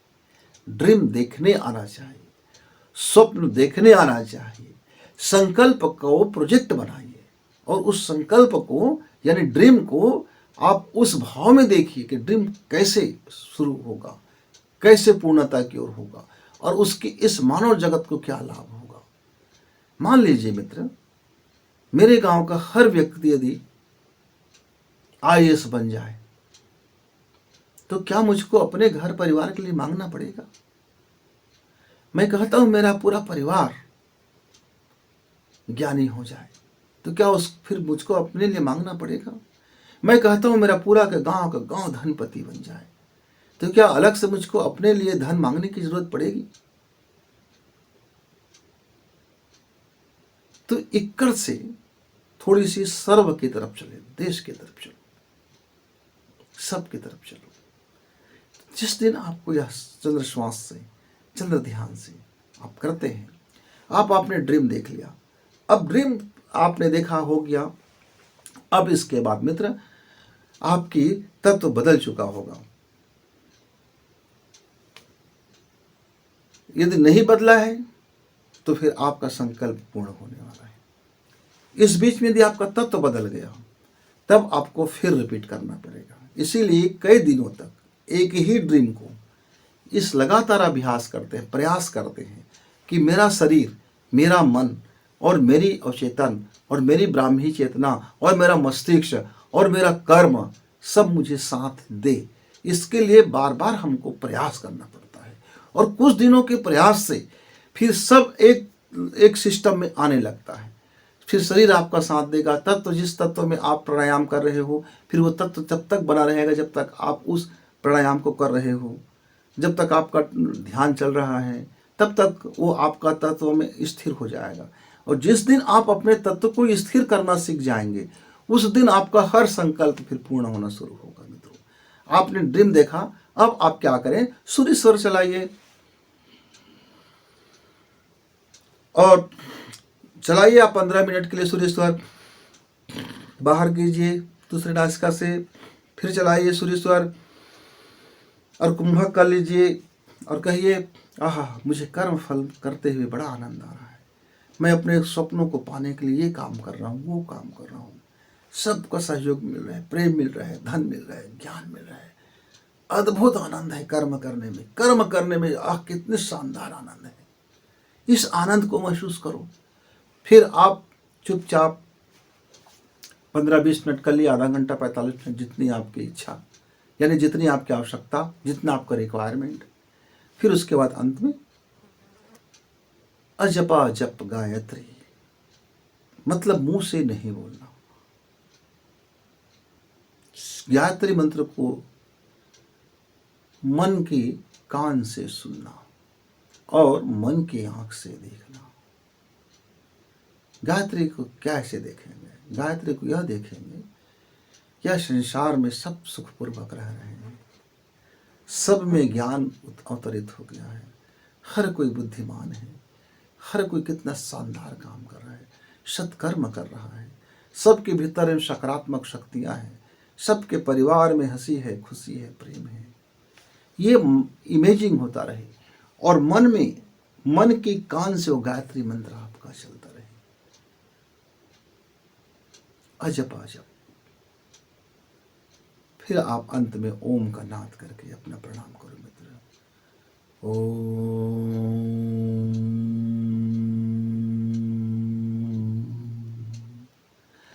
ड्रीम देखने आना चाहिए, स्वप्न देखने आना चाहिए, संकल्प को प्रोजेक्ट बनाइए और उस संकल्प को यानी ड्रीम को आप उस भाव में देखिए कि ड्रीम कैसे शुरू होगा, कैसे पूर्णता की ओर होगा और उसकी इस मानव जगत को क्या लाभ होगा। मान लीजिए मित्र, मेरे गांव का हर व्यक्ति यदि IAS बन जाए तो क्या मुझको अपने घर परिवार के लिए मांगना पड़ेगा? मैं कहता हूं मेरा पूरा परिवार ज्ञानी हो जाए तो क्या फिर मुझको अपने लिए मांगना पड़ेगा? मैं कहता हूं मेरा पूरा का गांव धनपति बन जाए तो क्या अलग से मुझको अपने लिए धन मांगने की जरूरत पड़ेगी? तो इक्कड़ से थोड़ी सी सर्व की तरफ चले, देश की तरफ चलो, सब की तरफ चलो। जिस दिन आपको यह चंद्र श्वास से, चंद्र ध्यान से आप करते हैं, आप आपने ड्रीम देख लिया। अब ड्रीम आपने देखा हो गया, अब इसके बाद मित्र आपकी तत्व बदल चुका होगा। यदि नहीं बदला है तो फिर आपका संकल्प पूर्ण होने वाला है। इस बीच में यदि आपका तत्व बदल गया तब आपको फिर रिपीट करना पड़ेगा। इसीलिए कई दिनों तक एक ही ड्रीम को इस लगातार अभ्यास करते हैं, प्रयास करते हैं कि मेरा शरीर, मेरा मन और मेरी अवचेतन और मेरी ब्राह्मी चेतना और मेरा मस्तिष्क और मेरा कर्म सब मुझे साथ दे। इसके लिए बार बार हमको प्रयास करना पड़ता है और कुछ दिनों के प्रयास से फिर सब एक सिस्टम में आने लगता है। फिर शरीर आपका साथ देगा। तत्व जिस तत्व में आप प्राणायाम कर रहे हो फिर वो तत्व तब तक बना रहेगा जब तक आप उस प्राणायाम को कर रहे हो, जब तक आपका ध्यान चल रहा है तब तक वो आपका तत्व में स्थिर हो जाएगा। और जिस दिन आप अपने तत्व को स्थिर करना सीख जाएंगे उस दिन आपका हर संकल्प फिर पूर्ण होना शुरू होगा। मित्रों, आपने ड्रीम देखा, अब आप क्या करें, सूर्य स्वर चलाइए और चलाइए आप 15 मिनट के लिए सूर्य स्वर। बाहर कीजिए दूसरे नासिका से, फिर चलाइए सूर्य स्वर और कुंभक कर लीजिए और कहिए आहा, मुझे कर्म फल करते हुए बड़ा आनंद आ रहा है। मैं अपने स्वप्नों को पाने के लिए ये काम कर रहा हूँ, वो काम कर रहा हूँ, सबका सहयोग मिल रहा है, प्रेम मिल रहा है, धन मिल रहा है, ज्ञान मिल रहा है। अद्भुत आनंद है कर्म करने में। कर्म करने में कितने शानदार आनंद है। इस आनंद को महसूस करो। फिर आप चुपचाप 15-20 मिनट कर लिए, आधा घंटा 45 मिनट, जितनी आपकी इच्छा, यानी जितनी आपकी आवश्यकता, जितना आपका रिक्वायरमेंट। फिर उसके बाद अंत में अजपा जप गायत्री, मतलब मुंह से नहीं बोलना, गायत्री मंत्र को मन के कान से सुनना और मन की आंख से देखना। गायत्री को कैसे देखेंगे? गायत्री को यह देखेंगे, यह संसार में सब सुखपूर्वक रह रहे हैं, सब में ज्ञान अवतरित हो गया है, हर कोई बुद्धिमान है, हर कोई कितना शानदार काम कर रहा है, सत्कर्म कर रहा है, सबके भीतर सकारात्मक शक्तियां हैं, सबके परिवार में हंसी है, खुशी है, प्रेम है। ये इमेजिंग होता रहे और मन के कान से वो गायत्री मंत्र आपका चलता रहे, अजब अजब। फिर आप अंत में ओम का नाद करके अपना प्रणाम करो मित्र। ओम।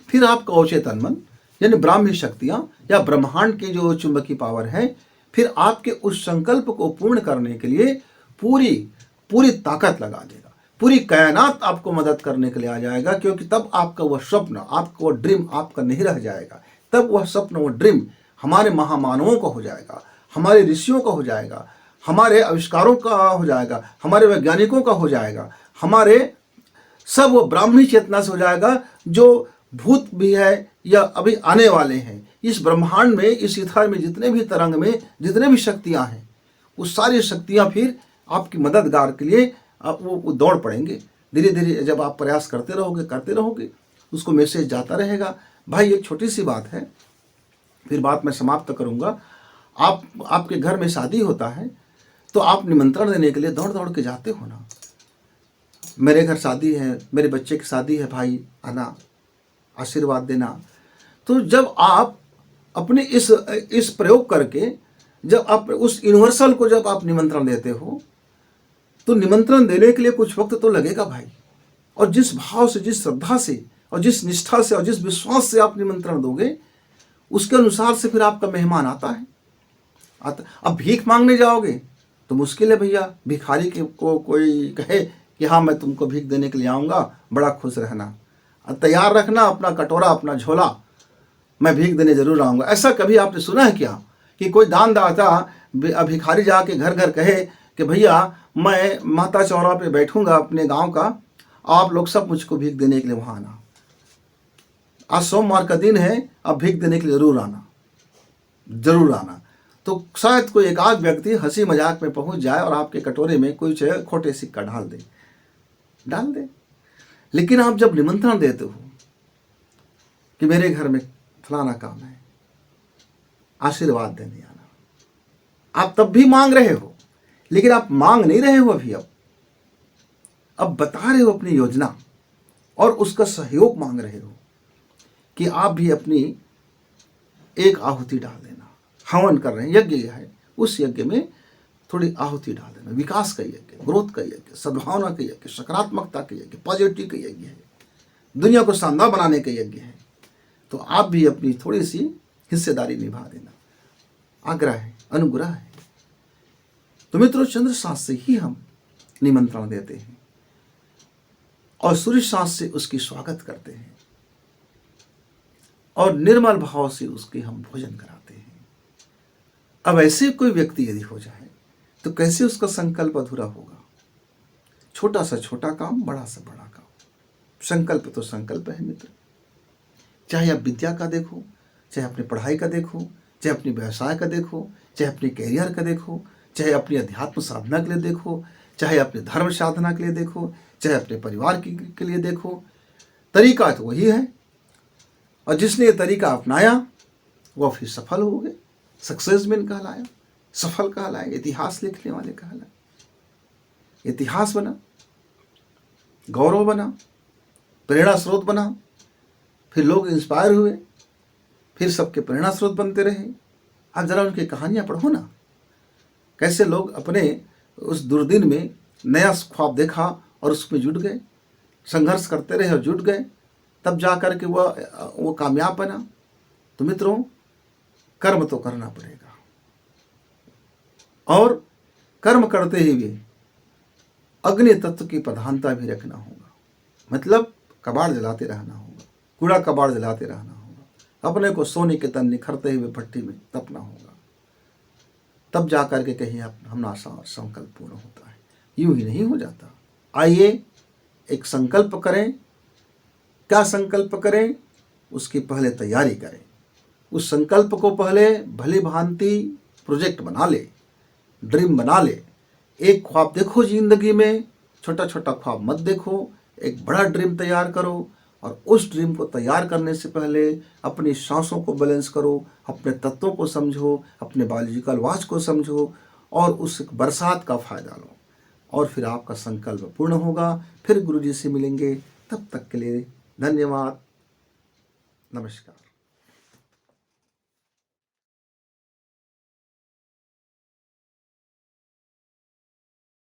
फिर आपका अवचेतन मन यानी ब्राह्मी शक्तियां या ब्रह्मांड की जो चुंबकीय पावर है, फिर आपके उस संकल्प को पूर्ण करने के लिए पूरी ताकत लगा देगा, पूरी कायनात आपको मदद करने के लिए आ जाएगा, क्योंकि तब आपका वह स्वप्न, आपका वह ड्रीम आपका नहीं रह जाएगा। तब वह स्वप्न, वह ड्रीम हमारे महामानवों का हो जाएगा, हमारे ऋषियों का हो जाएगा, हमारे आविष्कारों का हो जाएगा, हमारे वैज्ञानिकों का हो जाएगा, हमारे सब वो ब्राह्मी चेतना से हो जाएगा, जो भूत भी है या अभी आने वाले हैं। इस ब्रह्मांड में, इस इथर में जितने भी तरंग में जितने भी शक्तियां हैं, वो सारी शक्तियां फिर आपकी मददगार के लिए वो दौड़ पड़ेंगे। धीरे धीरे जब आप प्रयास करते रहोगे उसको मैसेज जाता रहेगा। भाई एक छोटी सी बात है, फिर बात मैं समाप्त करूंगा। आपके घर में शादी होता है तो आप निमंत्रण देने के लिए दौड़ दौड़ के जाते हो ना, मेरे घर शादी है, मेरे बच्चे की शादी है, भाई आना, आशीर्वाद देना। तो जब आप अपने इस प्रयोग करके जब आप उस यूनिवर्सल को जब आप निमंत्रण देते हो, तो निमंत्रण देने के लिए कुछ वक्त तो लगेगा भाई, और जिस भाव से, जिस श्रद्धा से और जिस निष्ठा से और जिस विश्वास से आप निमंत्रण दोगे, उसके अनुसार से फिर आपका मेहमान आता है। अब भीख मांगने जाओगे तो मुश्किल है भैया। भिखारी को कोई कहे कि हाँ मैं तुमको भीख देने के लिए आऊँगा, बड़ा खुश रहना, तैयार रखना अपना कटोरा, अपना झोला, मैं भीख देने जरूर आऊँगा। ऐसा कभी आपने सुना है क्या कि कोई दानदाता भिखारी जाके घर घर कहे कि भैया मैं माता चौरा पे बैठूंगा अपने गांव का, आप लोग सब मुझको भीख देने के लिए वहाँ आना, आज सोमवार का दिन है, अब भीख देने के लिए जरूर आना। तो शायद कोई एक आध व्यक्ति हंसी मजाक में पहुंच जाए और आपके कटोरे में कुछ खोटे सिक्का डाल दे। लेकिन आप जब निमंत्रण देते हो कि मेरे घर में फलाना काम है, आशीर्वाद देने आना, आप तब भी मांग रहे हो, लेकिन आप मांग नहीं रहे हो अभी। अब बता रहे हो अपनी योजना और उसका सहयोग मांग रहे हो कि आप भी अपनी एक आहुति डाल देना। हवन कर रहे हैं, यज्ञ है, उस यज्ञ में थोड़ी आहुति डाल देना। विकास का यज्ञ, ग्रोथ का यज्ञ, सद्भावना का यज्ञ, सकारात्मकता का यज्ञ, पॉजिटिव का यज्ञ है, दुनिया को शानदार बनाने का यज्ञ है। तो आप भी अपनी थोड़ी सी हिस्सेदारी निभा देना। आग्रह है, अनुग्रह है। तो मित्रों, चंद्र सांस से ही हम निमंत्रण देते हैं और सूर्य सांस से उसकी स्वागत करते हैं और निर्मल भाव से उसके हम भोजन कराते हैं। अब ऐसे कोई व्यक्ति यदि हो जाए तो कैसे उसका संकल्प अधूरा होगा। छोटा सा छोटा काम, बड़ा सा बड़ा काम, संकल्प तो संकल्प है मित्र। चाहे आप विद्या का देखो, चाहे अपनी पढ़ाई का देखो, चाहे अपनी व्यवसाय का देखो, चाहे अपने कैरियर का देखो, चाहे अपनी अध्यात्म साधना के लिए देखो, चाहे अपने धर्म साधना के लिए देखो, चाहे अपने परिवार के लिए देखो, तरीका तो वही है। और जिसने ये तरीका अपनाया वह फिर सफल हो गए, सक्सेसमैन कहलाया, सफल कहलाया, इतिहास लिखने वाले कहलाए। इतिहास बना, गौरव बना, प्रेरणा स्रोत बना, फिर लोग इंस्पायर हुए, फिर सबके प्रेरणा स्रोत बनते रहे। आप जरा उनकी कहानियां पढ़ो ना, कैसे लोग अपने उस दुर्दिन में नया ख्वाब देखा और उसमें जुट गए, संघर्ष करते रहे और जुट गए, तब जा कर के वो कामयाब बना। तो मित्रों, कर्म तो करना पड़ेगा और कर्म करते हुए अग्नि तत्व की प्रधानता भी रखना होगा। मतलब कबाड़ जलाते रहना होगा, कूड़ा कबाड़ जलाते रहना होगा, अपने को सोने के तन निखरते हुए भट्टी में तपना होगा, तब जा कर के कहीं हमारा संकल्प पूर्ण होता है। यूं ही नहीं हो जाता। आइए एक संकल्प करें। क्या संकल्प करें उसकी पहले तैयारी करें। उस संकल्प को पहले भली भांति प्रोजेक्ट बना ले, ड्रीम बना ले। एक ख्वाब देखो जिंदगी में, छोटा छोटा ख्वाब मत देखो, एक बड़ा ड्रीम तैयार करो। और उस ड्रीम को तैयार करने से पहले अपनी सांसों को बैलेंस करो, अपने तत्वों को समझो, अपने बायोलॉजिकल वॉच को समझो और उस बरसात का फ़ायदा लो, और फिर आपका संकल्प पूर्ण होगा। फिर गुरु जी से मिलेंगे, तब तक के लिए धन्यवाद, नमस्कार।